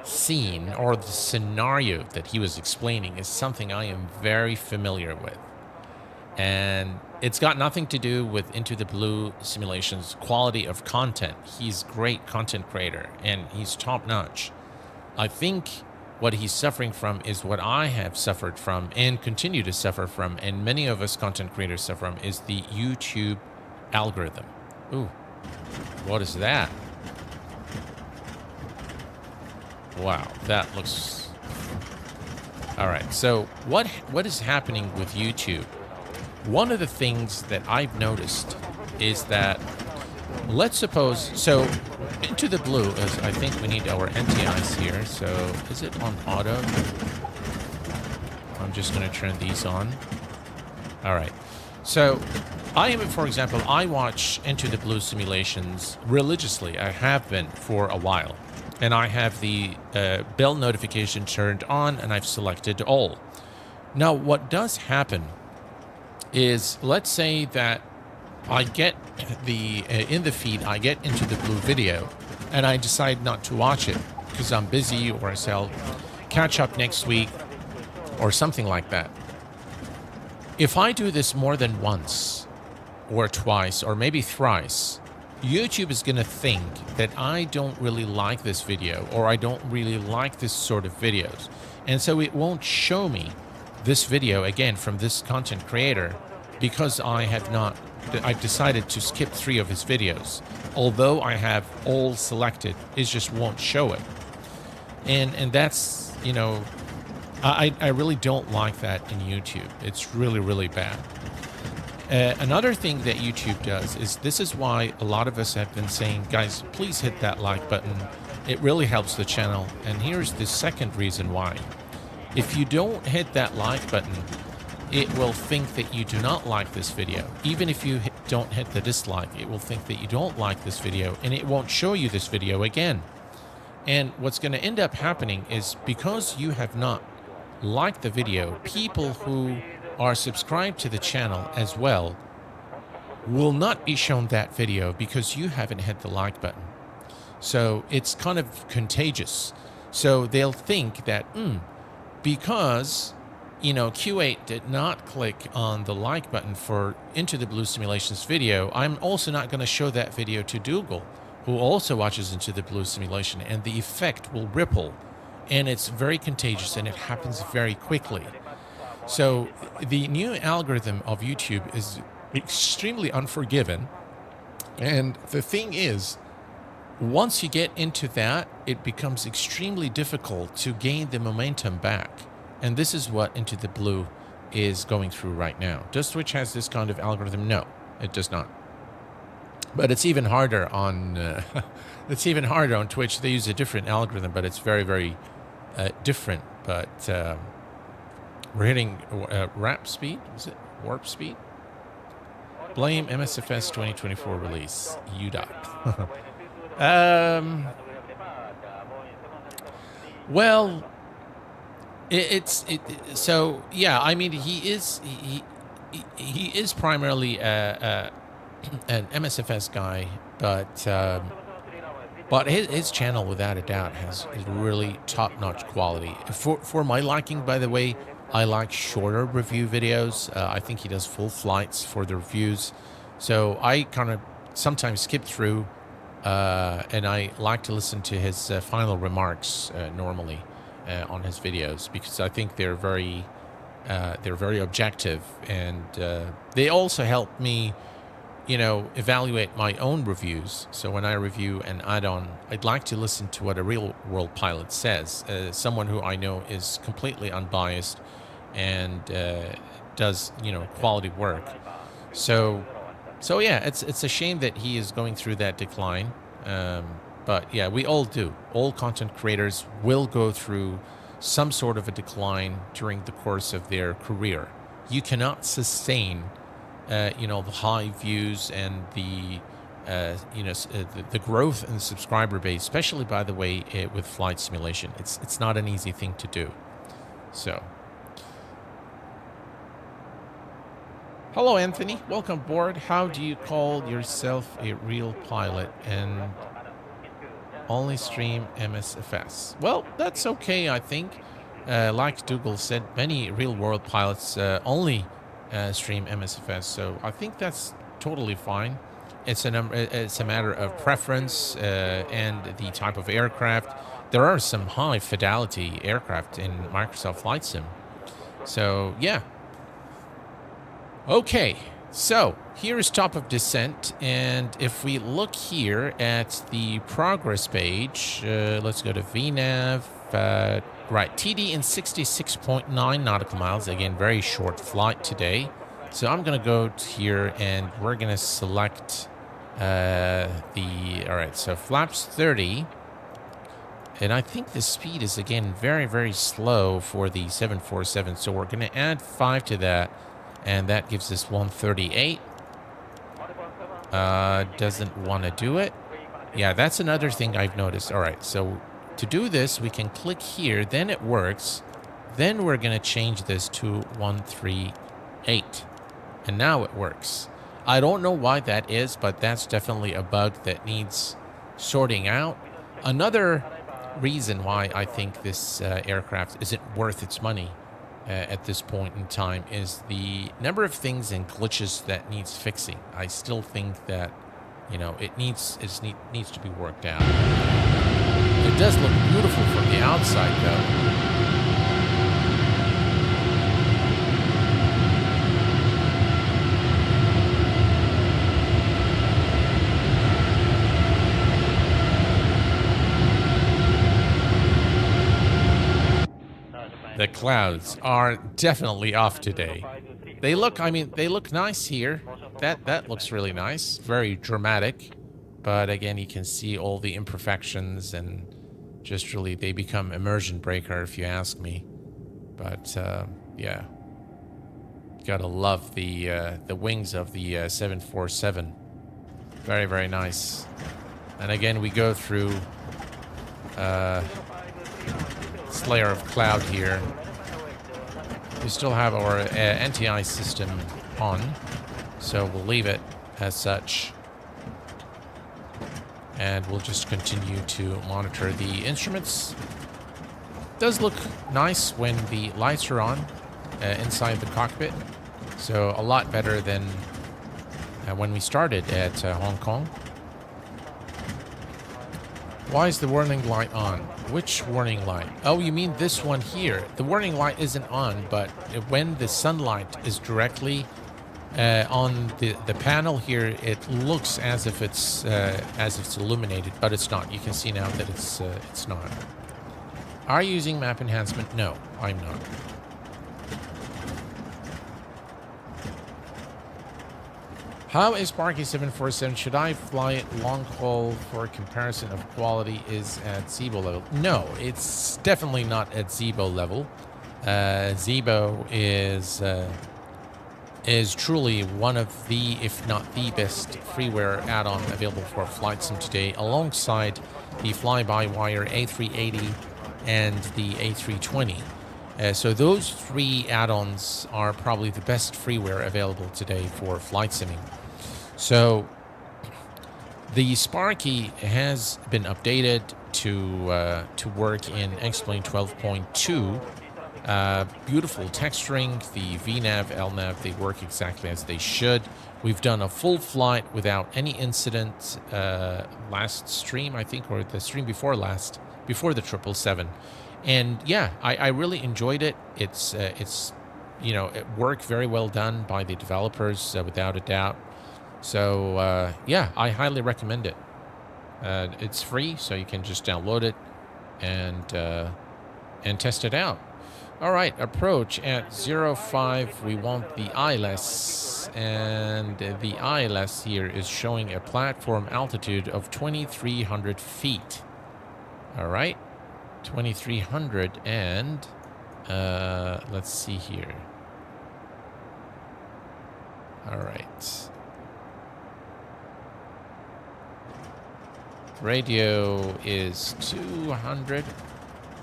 scene or the scenario that he was explaining is something I am very familiar with, and it's got nothing to do with Into the Blue Simulation's quality of content. He's a great content creator and he's top notch. I think what he's suffering from is what I have suffered from and continue to suffer from, and many of us content creators suffer from, is the YouTube algorithm. Ooh. What is that? Wow, that looks... All right, so what is happening with YouTube? One of the things that I've noticed is that, let's suppose, so into the blue, is, I think we need our NTIs here. So is it on auto? I'm just going to turn these on. All right. So for example, I watch Into the Blue simulations religiously. I have been for a while. And I have the bell notification turned on, and I've selected all. Now, what does happen is, let's say that I get in the feed, I get Into the Blue video, and I decide not to watch it because I'm busy, or I say I'll catch up next week or something like that. If I do this more than once or twice or maybe thrice, YouTube is going to think that I don't really like this video, or I don't really like this sort of videos. And so it won't show me this video again from this content creator, because I've decided to skip 3 of his videos. Although I have all selected, it just won't show it. And that's, you know, I really don't like that in YouTube. It's really, really bad. Another thing that YouTube does is, this is why a lot of us have been saying, guys, please hit that like button. It really helps the channel. And here's the second reason why. If you don't hit that like button, it will think that you do not like this video. Even if you don't hit the dislike, it will think that you don't like this video, and it won't show you this video again. And what's going to end up happening is, because you have not liked the video, people who are subscribed to the channel as well will not be shown that video because you haven't hit the like button. So it's kind of contagious. So they'll think that, because, you know, Q8 did not click on the like button for Into the Blue Simulations video, I'm also not going to show that video to Dougal, who also watches Into the Blue Simulation, and the effect will ripple. And it's very contagious, and it happens very quickly. So the new algorithm of YouTube is extremely unforgiving. And the thing is, once you get into that, it becomes extremely difficult to gain the momentum back. And this is what Into the Blue is going through right now. Does Twitch has this kind of algorithm? No, it does not. But it's even harder on Twitch. They use a different algorithm, but it's very, very different. But we're hitting warp speed. Is it warp speed? Blame MSFS 2024 release. UDOT. Well, so yeah. I mean, he is primarily an MSFS guy, but his channel, without a doubt, is really top-notch quality. For my liking, by the way, I like shorter review videos. I think he does full flights for the reviews, so I kind of sometimes skip through, and I like to listen to his final remarks normally on his videos, because I think they're very objective, and they also help me, you know, evaluate my own reviews. So when I review an add-on, I'd like to listen to what a real-world pilot says, someone who I know is completely unbiased and does, you know, quality work. So yeah, it's a shame that he is going through that decline. But yeah, we all do. All content creators will go through some sort of a decline during the course of their career. You cannot sustain you know, the high views and the the growth in the subscriber base, especially, by the way, with flight simulation. It's not an easy thing to do. So, hello, Anthony. Welcome aboard. How do you call yourself a real pilot and only stream MSFS? Well, that's okay, I think. Like Dougal said, many real-world pilots only stream MSFS, so I think that's totally fine. It's a matter of preference and the type of aircraft. There are some high-fidelity aircraft in Microsoft Flight Sim. So, yeah. Okay, so here is top of descent, and if we look here at the progress page, let's go to VNAV. Right, TD in 66.9 nautical miles. Again, very short flight today. So I'm going to go here and we're going to select all right, so flaps 30. And I think the speed is, again, very, very slow for the 747. So we're going to add 5 to that. And that gives us 138. Doesn't want to do it. Yeah, that's another thing I've noticed. All right, so to do this, we can click here. Then it works. Then we're going to change this to 138. And now it works. I don't know why that is, but that's definitely a bug that needs sorting out. Another reason why I think this aircraft isn't worth its money at this point in time is the number of things and glitches that needs fixing. I still think that, you know, it needs to be worked out. It does look beautiful from the outside, though. The clouds are definitely off today. They look, I mean, they look nice here. That looks really nice. Very dramatic. But again, you can see all the imperfections and just really they become immersion breaker if you ask me. But yeah. Gotta love the wings of the 747. Very, very nice. And again, we go through this layer of cloud here. We still have our anti-eye system on, so we'll leave it as such. And we'll just continue to monitor the instruments. Does look nice when the lights are on inside the cockpit. So a lot better than when we started at Hong Kong. Why is the warning light on? Which warning light? Oh, you mean this one here. The warning light isn't on, but when the sunlight is directly on the panel here, it looks as if it's illuminated, but it's not. You can see now that it's not. Are you using map enhancement? No, I'm not. How is Sparky 747? Should I fly it long haul for a comparison of quality is at Zibo level? No, it's definitely not at Zibo level. Zibo is truly one of the, if not the best freeware add-on available for flight sim today, alongside the fly-by-wire A380 and the A320. So those three add-ons are probably the best freeware available today for flight simming. So the Sparky has been updated to work in X-Plane 12.2. Beautiful texturing, the VNAV, LNAV, they work exactly as they should. We've done a full flight without any incident last stream, I think, or the stream before last, before the 777. And yeah, I really enjoyed it. It's you know, it worked very well done by the developers, without a doubt. So yeah, I highly recommend it. It's free, so you can just download it and test it out. All right, approach at 05. We want the ILS, and the ILS here is showing a platform altitude of 2,300 feet. All right, 2,300, and let's see here. All right. Radio is 200,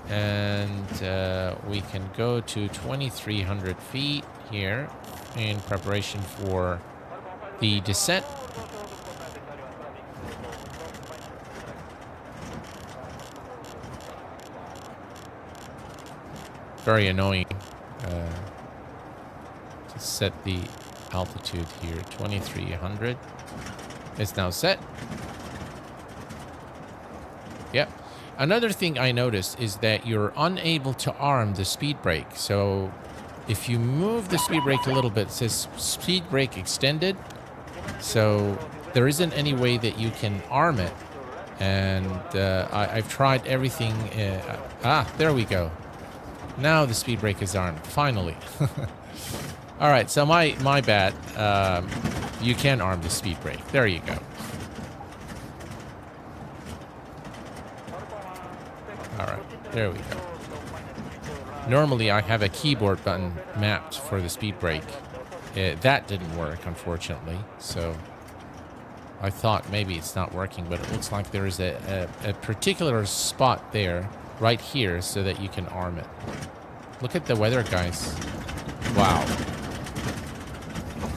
and we can go to 2,300 feet here in preparation for the descent. Very annoying to set the altitude here. 2,300. It's now set. Yep. Another thing I noticed is that you're unable to arm the speed brake. So if you move the speed brake a little bit, it says speed brake extended. So there isn't any way that you can arm it. And I've tried everything. There we go. Now the speed brake is armed, finally. All right, so my bad. You can arm the speed brake. There you go. All right, there we go. Normally, I have a keyboard button mapped for the speed brake. That didn't work, unfortunately. So I thought maybe it's not working, but it looks like there is a particular spot there, right here, so that you can arm it. Look at the weather, guys. Wow.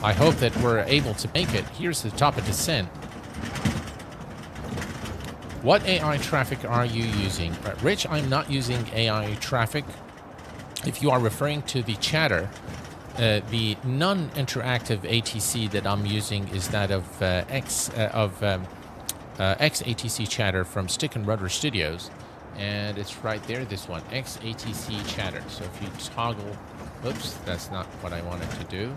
I hope that we're able to make it. Here's the top of descent. What AI traffic are you using? Rich, I'm not using AI traffic. If you are referring to the chatter, the non-interactive ATC that I'm using is that of XATC chatter from Stick and Rudder Studios, and it's right there. This one, XATC chatter. So if you toggle, oops, that's not what I wanted to do.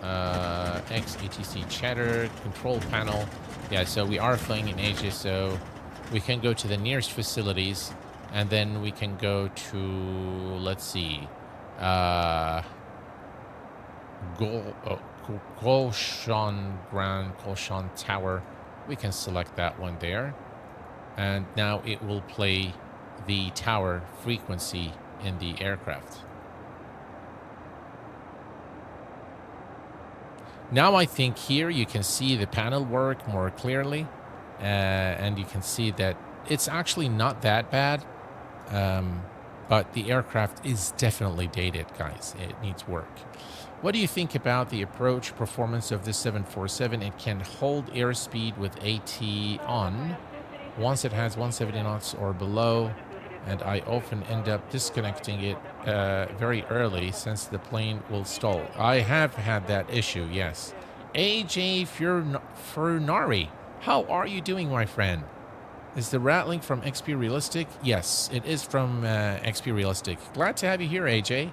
XATC chatter control panel. Yeah, so we are flying in Asia, so we can go to the nearest facilities, and then we can go to, let's see, Gulshan Grand Gulshan Tower. We can select that one there, and now it will play the tower frequency in the aircraft. Now I think here you can see the panel work more clearly, and you can see that it's actually not that bad, but the aircraft is definitely dated, guys. It needs work. What do you think about the approach performance of this 747? It can hold airspeed with AT on once it has 170 knots or below, and I often end up disconnecting it very early since the plane will stall. I have had that issue, yes. AJ Furnari, how are you doing, my friend? Is the rattling from XP Realistic? Yes, it is from XP Realistic. Glad to have you here, AJ.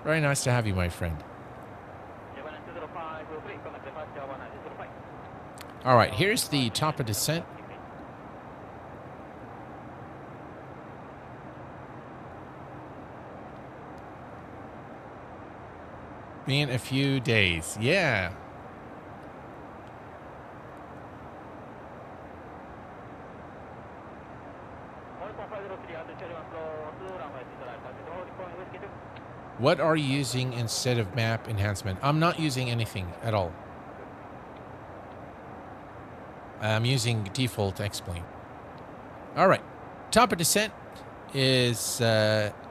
Very nice to have you, my friend. All right, here's the top of descent. Been a few days, yeah. What are you using instead of map enhancement? I'm not using anything at all. I'm using default X-plane. All right, top of descent is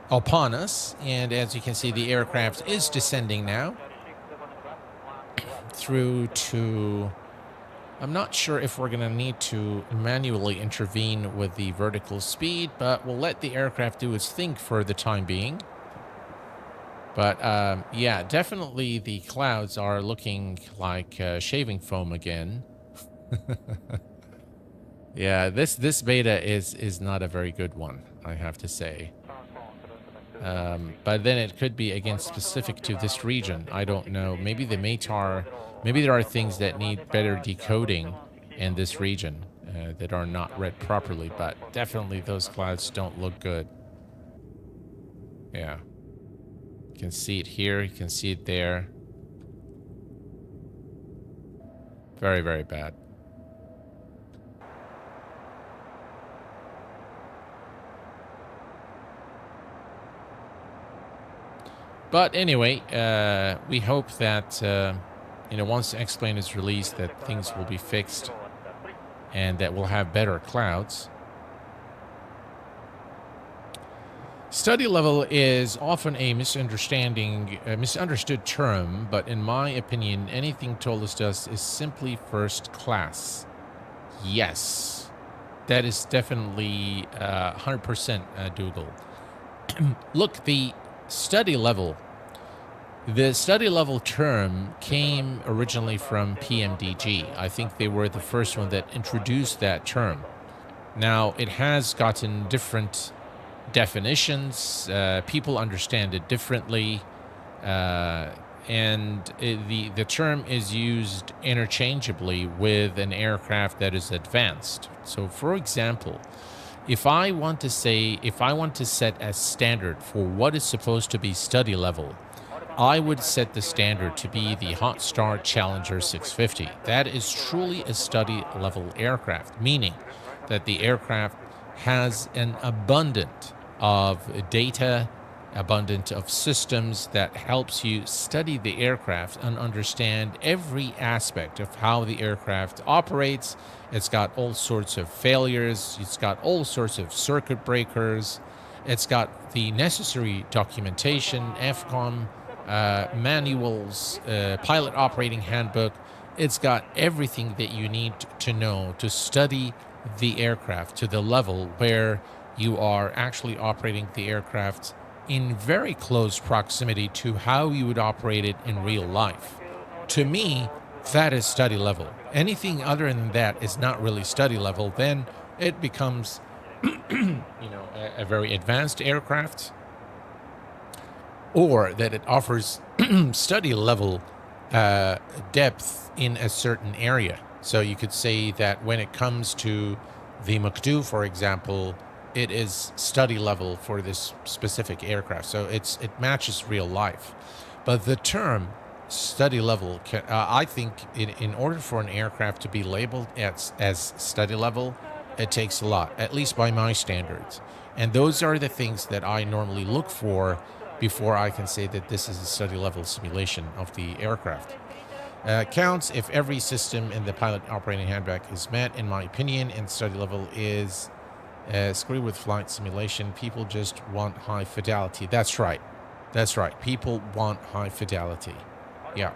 upon us, and as you can see, the aircraft is descending now through to, I'm not sure if we're going to need to manually intervene with the vertical speed, but we'll let the aircraft do its thing for the time being. But yeah, definitely the clouds are looking like shaving foam again. Yeah, this beta is not a very good one, I have to say. But then it could be, again, specific to this region. I don't know. Maybe the METAR, maybe there are things that need better decoding in this region that are not read properly, but definitely those clouds don't look good. Yeah. You can see it here, you can see it there. Very, very bad. But anyway, we hope that, you know, once X-Plane is released, that things will be fixed and that we'll have better clouds. Study level is often a misunderstood term, but in my opinion, anything TOLUS does is simply first class. Yes, that is definitely 100% Dougal. Look, the study level term came originally from PMDG. I think they were the first one that introduced that term. Now, it has gotten different definitions. People understand it differently, and the term is used interchangeably with an aircraft that is advanced. So, for example, if I want to set a standard for what is supposed to be study level, I would set the standard to be the Hot Star Challenger 650. That is truly a study level aircraft, meaning that the aircraft has an abundance of data, abundant of systems that helps you study the aircraft and understand every aspect of how the aircraft operates. It's got all sorts of failures. It's got all sorts of circuit breakers. It's got the necessary documentation, FCOM, manuals, pilot operating handbook. It's got everything that you need to know to study the aircraft to the level where you are actually operating the aircraft in very close proximity to how you would operate it in real life. To me, that is study level. Anything other than that is not really study level. Then it becomes, a very advanced aircraft, or that it offers study level depth in a certain area. So you could say that when it comes to the Mach-2, for example, it is study level for this specific aircraft. So it matches real life. But the term study level, I think in order for an aircraft to be labeled as study level, it takes a lot, at least by my standards. And those are the things that I normally look for before I can say that this is a study level simulation of the aircraft. Counts if every system in the pilot operating handbook is met, in my opinion, and study level is screw with flight simulation. People just want high fidelity. That's right. That's right. People want high fidelity. Yeah.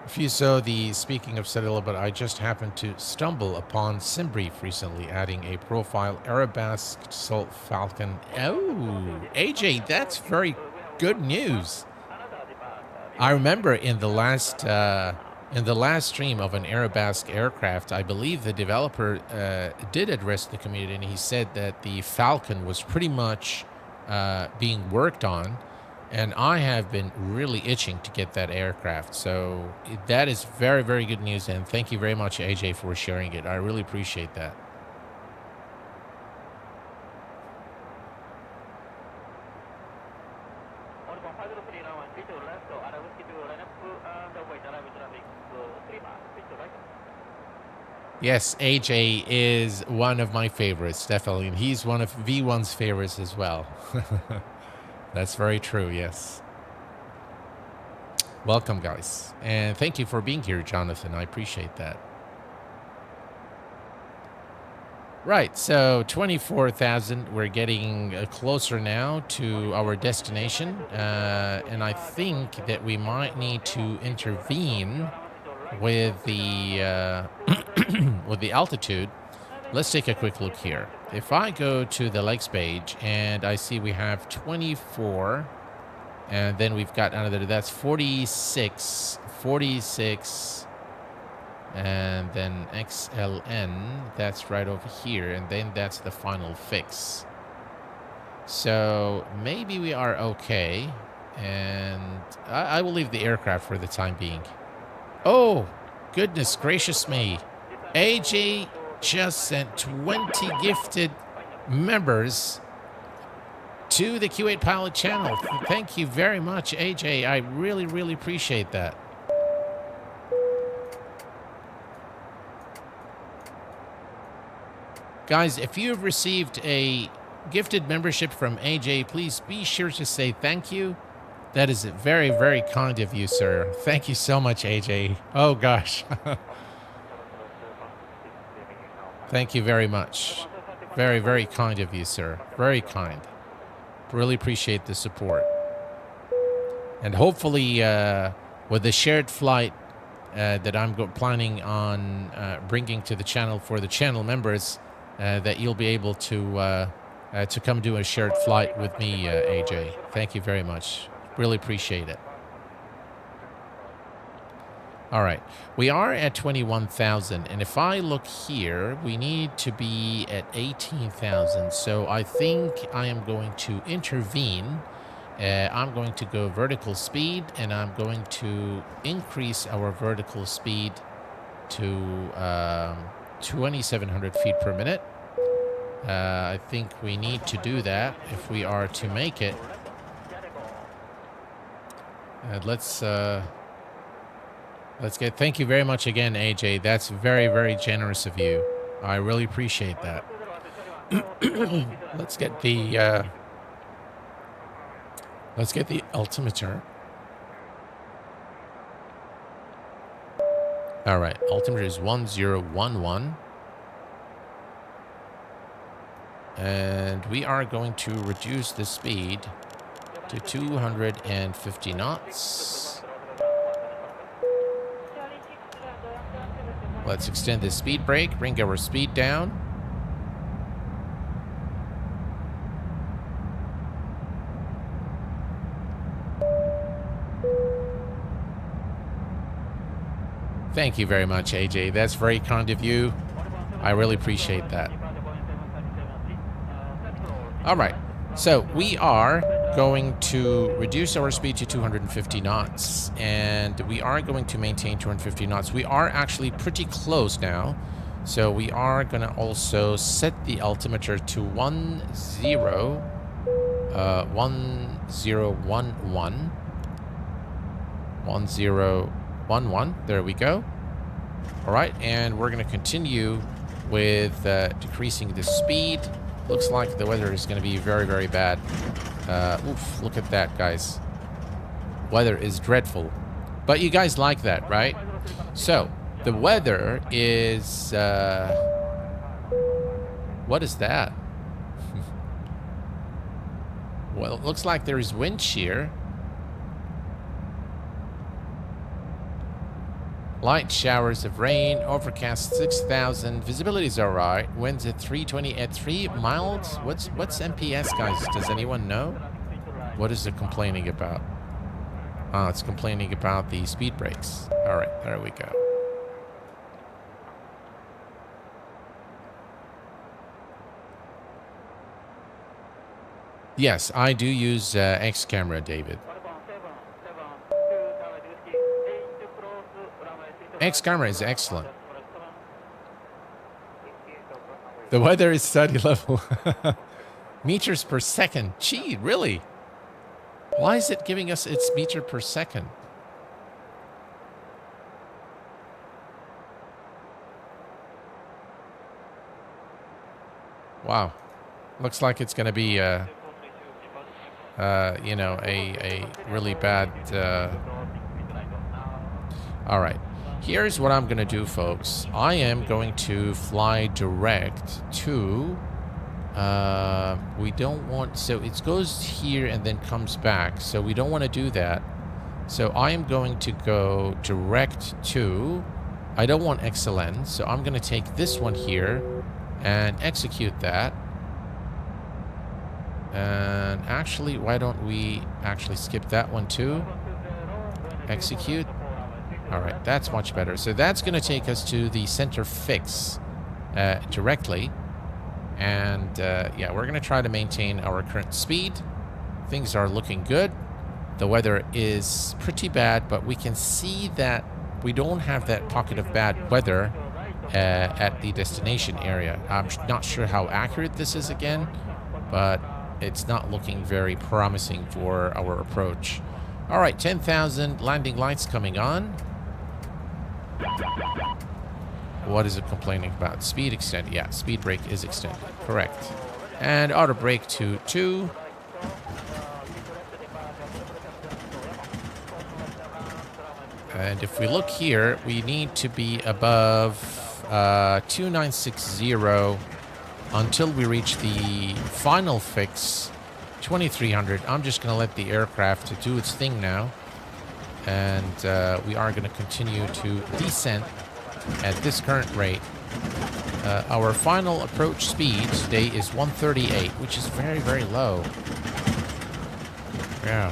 If you saw the, speaking of study level, but I just happened to stumble upon SimBrief recently adding a profile Arabesque Salt Falcon. Oh, AJ, that's very good news. I remember in the last stream of an Arabesque aircraft, I believe the developer did address the community, and he said that the Falcon was pretty much being worked on, and I have been really itching to get that aircraft. So that is very, very good news, and thank you very much, AJ, for sharing it. I really appreciate that. Yes, AJ is one of my favorites, definitely. And he's one of V1's favorites as well. That's very true, yes. Welcome, guys. And thank you for being here, Jonathan. I appreciate that. Right, so 24,000. We're getting closer now to our destination. And I think that we might need to intervene with the with the altitude. Let's take a quick look here. If I go to the legs page and I see we have 24, and then we've got another, that's 46, and then XLN, that's right over here, and then that's the final fix. So maybe we are okay, and I will leave the aircraft for the time being. Oh, goodness gracious me. AJ just sent 20 gifted members to the Q8 Pilot channel. Thank you very much, AJ. I really, really appreciate that. Guys, if you have received a gifted membership from AJ, please be sure to say thank you. That is very, very kind of you, sir. Thank you so much, AJ. Oh, gosh. Thank you very much. Very, very kind of you, sir. Very kind. Really appreciate the support. And hopefully, with the shared flight that I'm planning on bringing to the channel for the channel members, that you'll be able to come do a shared flight with me, AJ. Thank you very much. Really appreciate it. All right, we are at 21,000, and if I look here, we need to be at 18,000. So I think I am going to intervene. I'm going to go vertical speed, and I'm going to increase our vertical speed to 2,700 feet per minute. I think we need to do that if we are to make it. Let's get. Thank you very much again, AJ. That's very, very generous of you. I really appreciate that. Let's get the altimeter. All right, altimeter is 1011. And we are going to reduce the speed to 250 knots. Let's extend the speed brake, bring our speed down. Thank you very much, AJ. That's very kind of you. I really appreciate that. All right, so we are going to reduce our speed to 250 knots, and we are going to maintain 250 knots. We are actually pretty close now, so we are going to also set the altimeter to 1011. There we go. All right, and we're going to continue with decreasing the speed. Looks like the weather is going to be very, very bad. Oof, look at that, guys. Weather is dreadful. But you guys like that, right? So, the weather is... what is that? Well, it looks like there is wind shear. Light showers of rain, overcast 6,000. Visibility is all right. Winds at 320 at 3 miles. What's MPS, guys? Does anyone know? What is it complaining about? Oh, it's complaining about the speed brakes. All right, there we go. Yes, I do use X camera, David. X camera is excellent. The weather is study level. Meters per second. Gee, really? Why is it giving us its meter per second? Wow. Looks like it's going to be, you know, a really bad... All right. Here's what I'm going to do, folks. I am going to fly direct to... we don't want... So it goes here and then comes back. So we don't want to do that. So I am going to go direct to... I don't want XLN. So I'm going to take this one here and execute that. And actually, why don't we actually skip that one too? Execute. All right, that's much better. So that's going to take us to the center fix directly. And yeah, we're going to try to maintain our current speed. Things are looking good. The weather is pretty bad, but we can see that we don't have that pocket of bad weather at the destination area. I'm not sure how accurate this is again, but it's not looking very promising for our approach. All right, 10,000 landing lights coming on. What is it complaining about? Speed extended. Yeah, speed brake is extended. Correct. And auto brake to 2. And if we look here, we need to be above 2960 until we reach the final fix, 2300. I'm just going to let the aircraft do its thing now. And we are going to continue to descend at this current rate. Our final approach speed today is 138, which is very, very low. Yeah.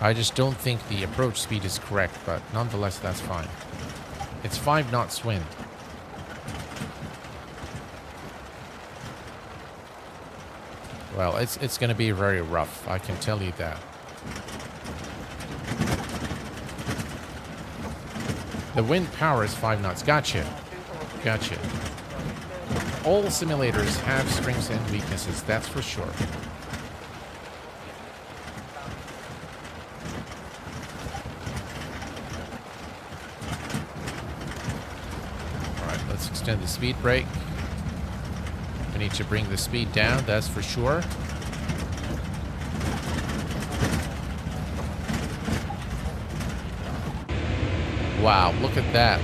I just don't think the approach speed is correct, but nonetheless, that's fine. It's 5 knots wind. Well, it's going to be very rough, I can tell you that. The wind power is 5 knots. Gotcha. Gotcha. All simulators have strengths and weaknesses, that's for sure. Alright, let's extend the speed brake. We need to bring the speed down, that's for sure. Wow, look at that.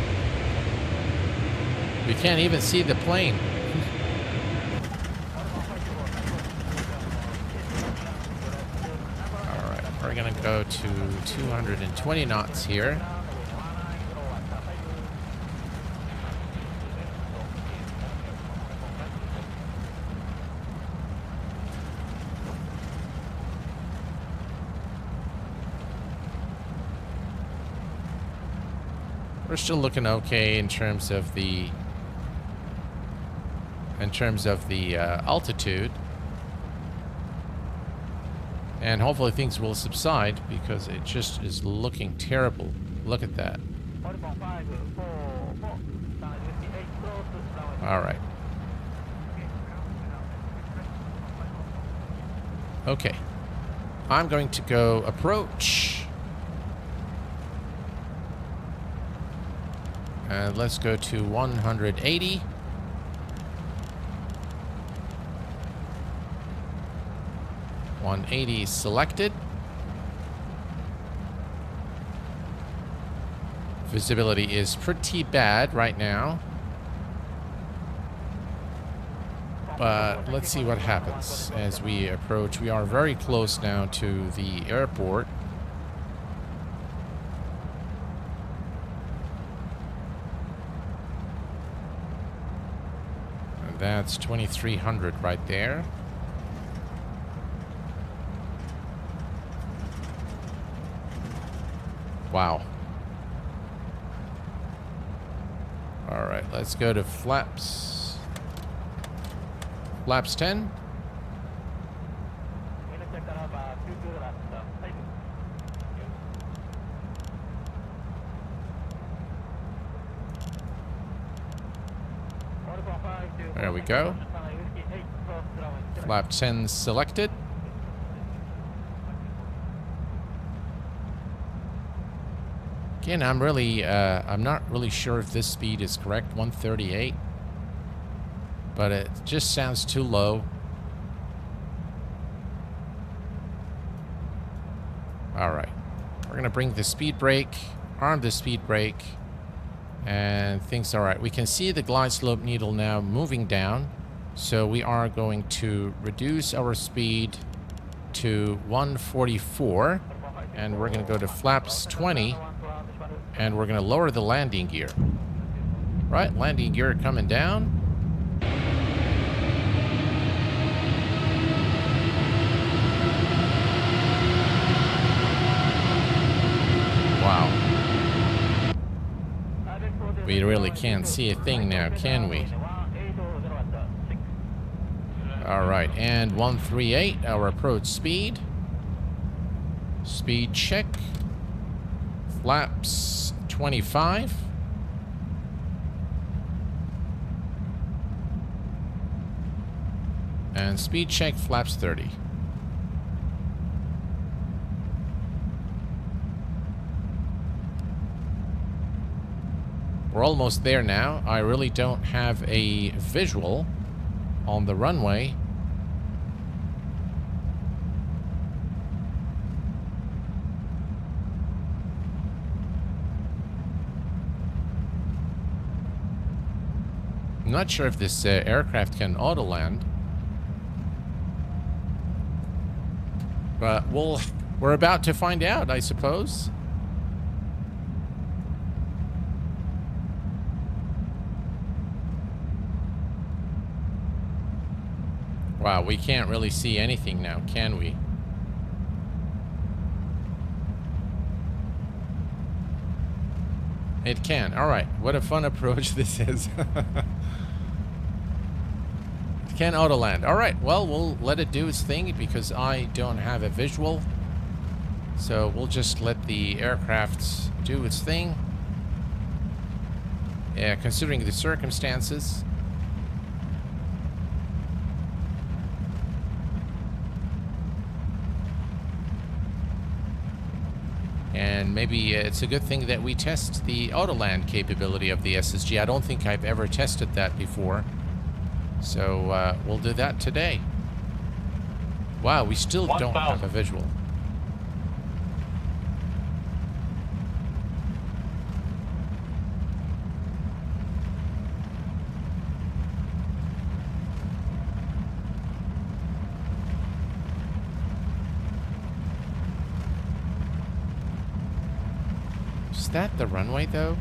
We can't even see the plane. Alright, we're gonna go to 220 knots here. We're still looking okay in terms of the altitude, and hopefully things will subside because it just is looking terrible. Look at that. All right. Okay. I'm going to go approach. And let's go to 180. Selected. Visibility is pretty bad right now. But let's see what happens as we approach. We are very close now to the airport. And that's 2300 right there. Wow. All right, let's go to flaps. Flaps 10. There we go. Flap 10 selected. Again, I'm not really sure if this speed is correct, 138. But it just sounds too low. All right. We're going to bring the speed brake, arm the speed brake, and things are all right. We can see the glide slope needle now moving down. So we are going to reduce our speed to 144. And we're going to go to flaps 20. And we're going to lower the landing gear. Right, landing gear coming down. Wow. We really can't see a thing now, can we? All right, and 138, our approach speed. Speed check. Flaps 25. And speed check flaps 30. We're almost there now. I really don't have a visual on the runway. I'm not sure if this aircraft can auto land, but we're about to find out, I suppose. Wow, we can't really see anything now, can we? It can. All right, what a fun approach this is. Can auto land. All right, well, we'll let it do its thing because I don't have a visual. So we'll just let the aircraft do its thing. considering the circumstances. And maybe it's a good thing that we test the auto-land capability of the SSG. I don't think I've ever tested that before. So we'll do that today. Wow, we still don't have a visual. Is that the runway, though?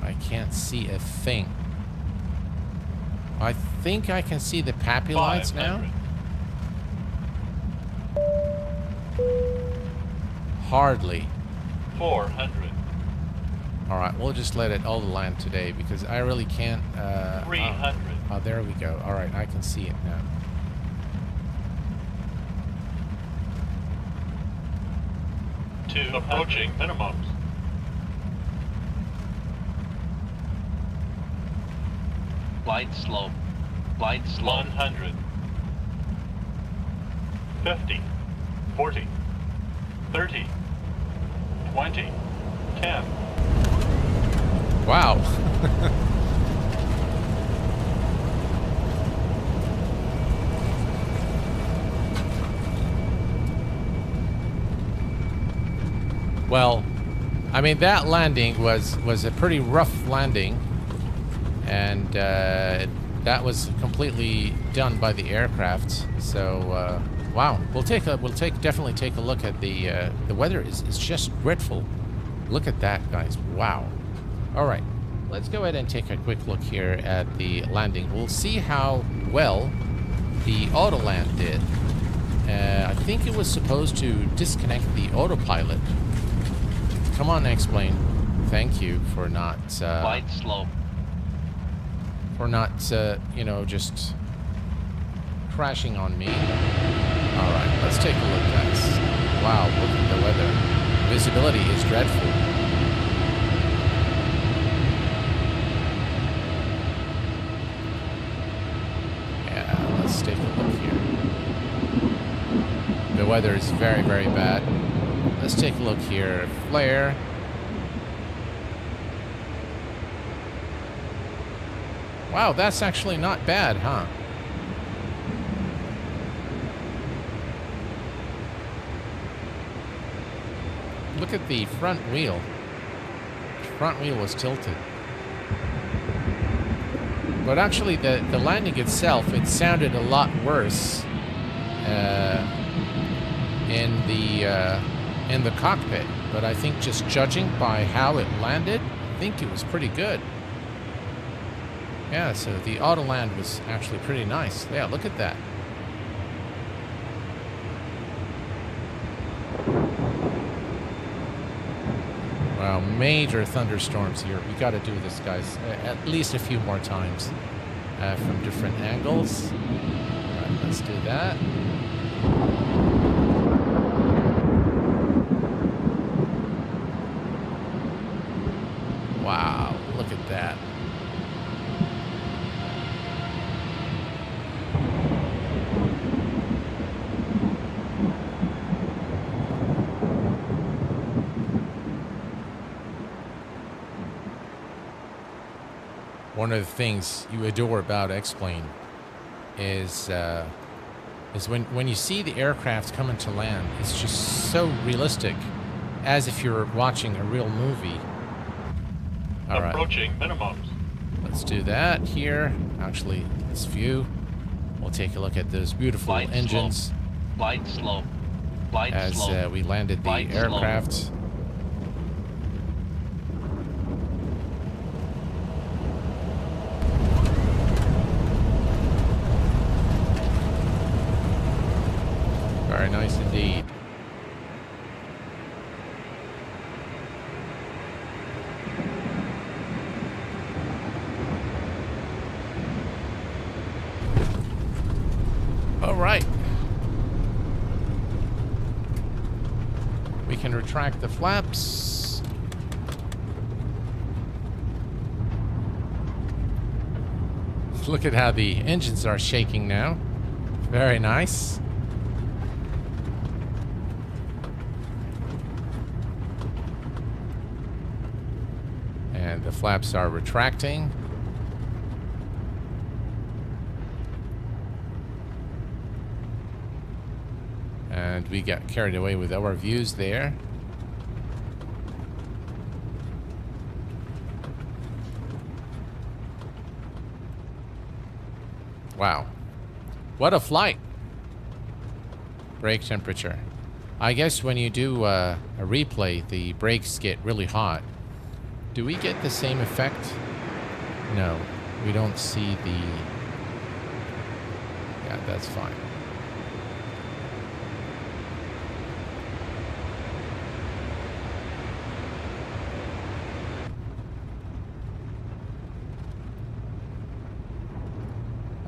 I can't see a thing. I think I can see the PAPI lights now. Hardly. 400. All right, we'll just let it all land today because I really can't. 300. Oh, there we go. All right, I can see it now. Approaching minimums. Light slope. Light slope. 100. 50. 40. 30. 20. 10. Wow. Well, I mean, that landing was a pretty rough landing, and that was completely done by the aircraft. So wow, we'll definitely take a look at the weather is just dreadful. Look at that, guys. Wow. All right, let's go ahead and take a quick look here at the landing. We'll see how well the auto land did. I think it was supposed to disconnect the autopilot. Come on, Explain. Thank you for not light slope. For not you know, just crashing on me. All right, let's take a look, guys. Wow, look at the weather. Visibility is dreadful. Yeah, let's take a look here. The weather is very, very bad. Let's take a look here. Flare. Wow, that's actually not bad, huh? Look at the front wheel. The front wheel was tilted. But actually, the landing itself, it sounded a lot worse in the cockpit. But I think just judging by how it landed, I think it was pretty good. Yeah, so the auto land was actually pretty nice. Yeah, look at that. Wow, major thunderstorms here. We got to do this, guys, at least a few more times from different angles. All right, let's do that. Wow, look at that. One of the things you adore about X-Plane is when you see the aircraft coming to land, it's just so realistic, as if you're watching a real movie. All right. Approaching minimums. Let's do that here. Actually, this view. We'll take a look at those beautiful Light engines. Slope. Light slope. Light As slope. we landed the Light aircraft. slope. Very nice indeed. can retract the flaps. Look at how the engines are shaking now. Very nice. And the flaps are retracting. And we got carried away with our views there. Wow. What a flight. Brake temperature. I guess when you do a replay, the brakes get really hot. Do we get the same effect? No. We don't see the... Yeah, that's fine.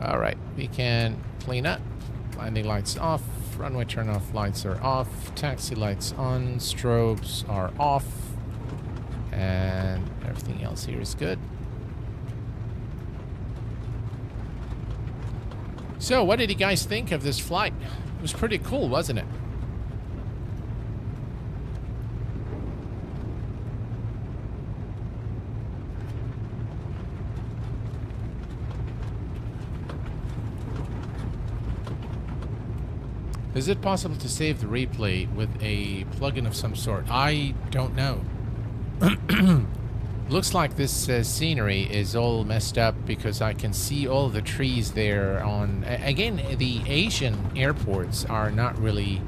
All right, we can clean up. Landing lights off, runway turn-off lights are off, taxi lights on, strobes are off, and everything else here is good. So, what did you guys think of this flight? It was pretty cool, wasn't it? Is it possible to save the replay with a plugin of some sort? I don't know. Looks like this scenery is all messed up because I can see all the trees there on... Again, the Asian airports are not really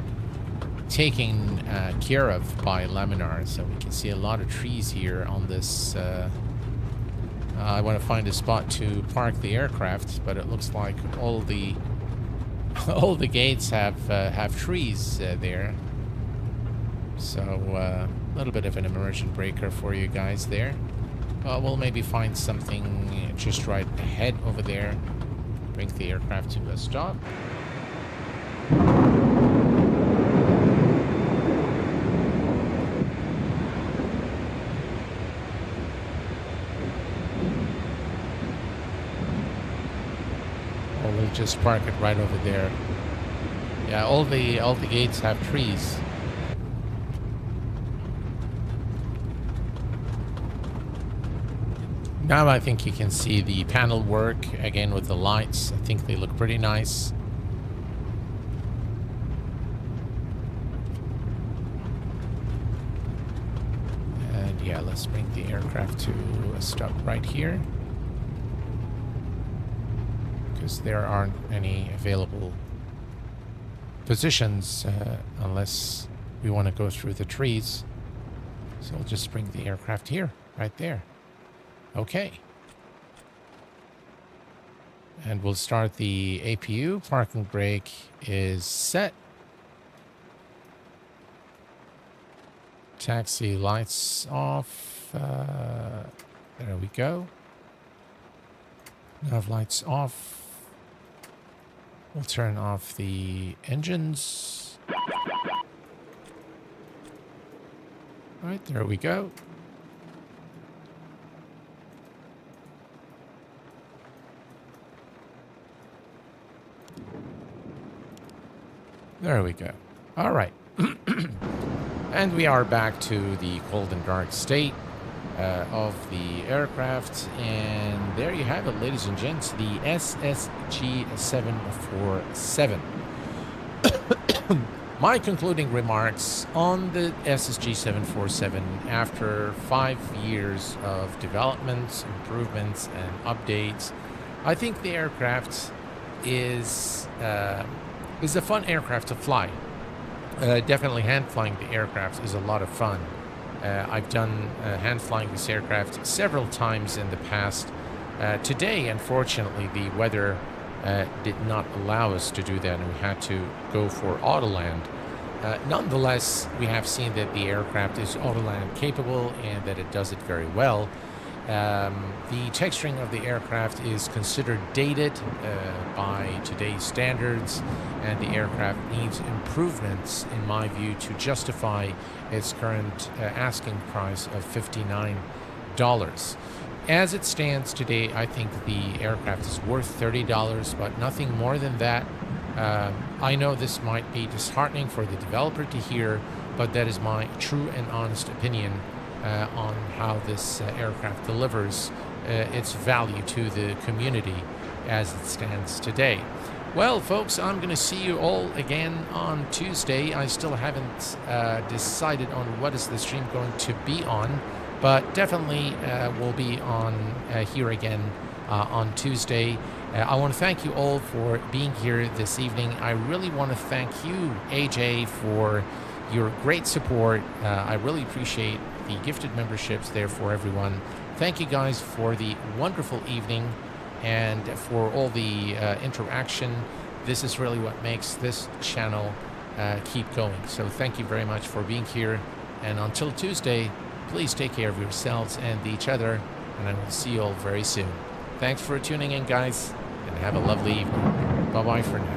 taken care of by Laminar, so we can see a lot of trees here on this... I want to find a spot to park the aircraft, but it looks like all the gates have trees there. So a little bit of an immersion breaker for you guys there. We'll maybe find something just right ahead over there. Bring the aircraft to a stop. We'll just park it right over there. Yeah, all the gates have trees. Now I think you can see the panel work again with the lights. I think they look pretty nice. And yeah, let's bring the aircraft to a stop right here, because there aren't any available positions unless we want to go through the trees. So we'll just bring the aircraft here, right there. Okay. And we'll start the APU. Parking brake is set. Taxi lights off. There we go. Nav lights off. We'll turn off the engines. All right, there we go. There we go. All right. And we are back to the cold and dark state of the aircraft. And there you have it, ladies and gents, the SSG 747. My concluding remarks on the SSG 747 after 5 years of developments, improvements, and updates. I think the aircraft is a fun aircraft to fly. Definitely hand flying the aircraft is a lot of fun. I've done hand flying this aircraft several times in the past. Today, unfortunately, the weather did not allow us to do that, and we had to go for autoland. Nonetheless, we have seen that the aircraft is autoland capable and that it does it very well. The texturing of the aircraft is considered dated by today's standards, and the aircraft needs improvements, in my view, to justify its current asking price of $59. As it stands today, I think the aircraft is worth $30, but nothing more than that. I know this might be disheartening for the developer to hear, but that is my true and honest opinion on how this aircraft delivers its value to the community as it stands today. Well, folks, I'm going to see you all again on Tuesday. I still haven't decided on what is the stream going to be on, but definitely we'll be on here again on Tuesday. I want to thank you all for being here this evening. I really want to thank you, AJ, for your great support. I really appreciate the gifted memberships there for everyone. Thank you guys for the wonderful evening and for all the interaction. This is really what makes this channel keep going. So thank you very much for being here. And until Tuesday, please take care of yourselves and each other. And I will see you all very soon. Thanks for tuning in, guys, and have a lovely evening. Bye-bye for now.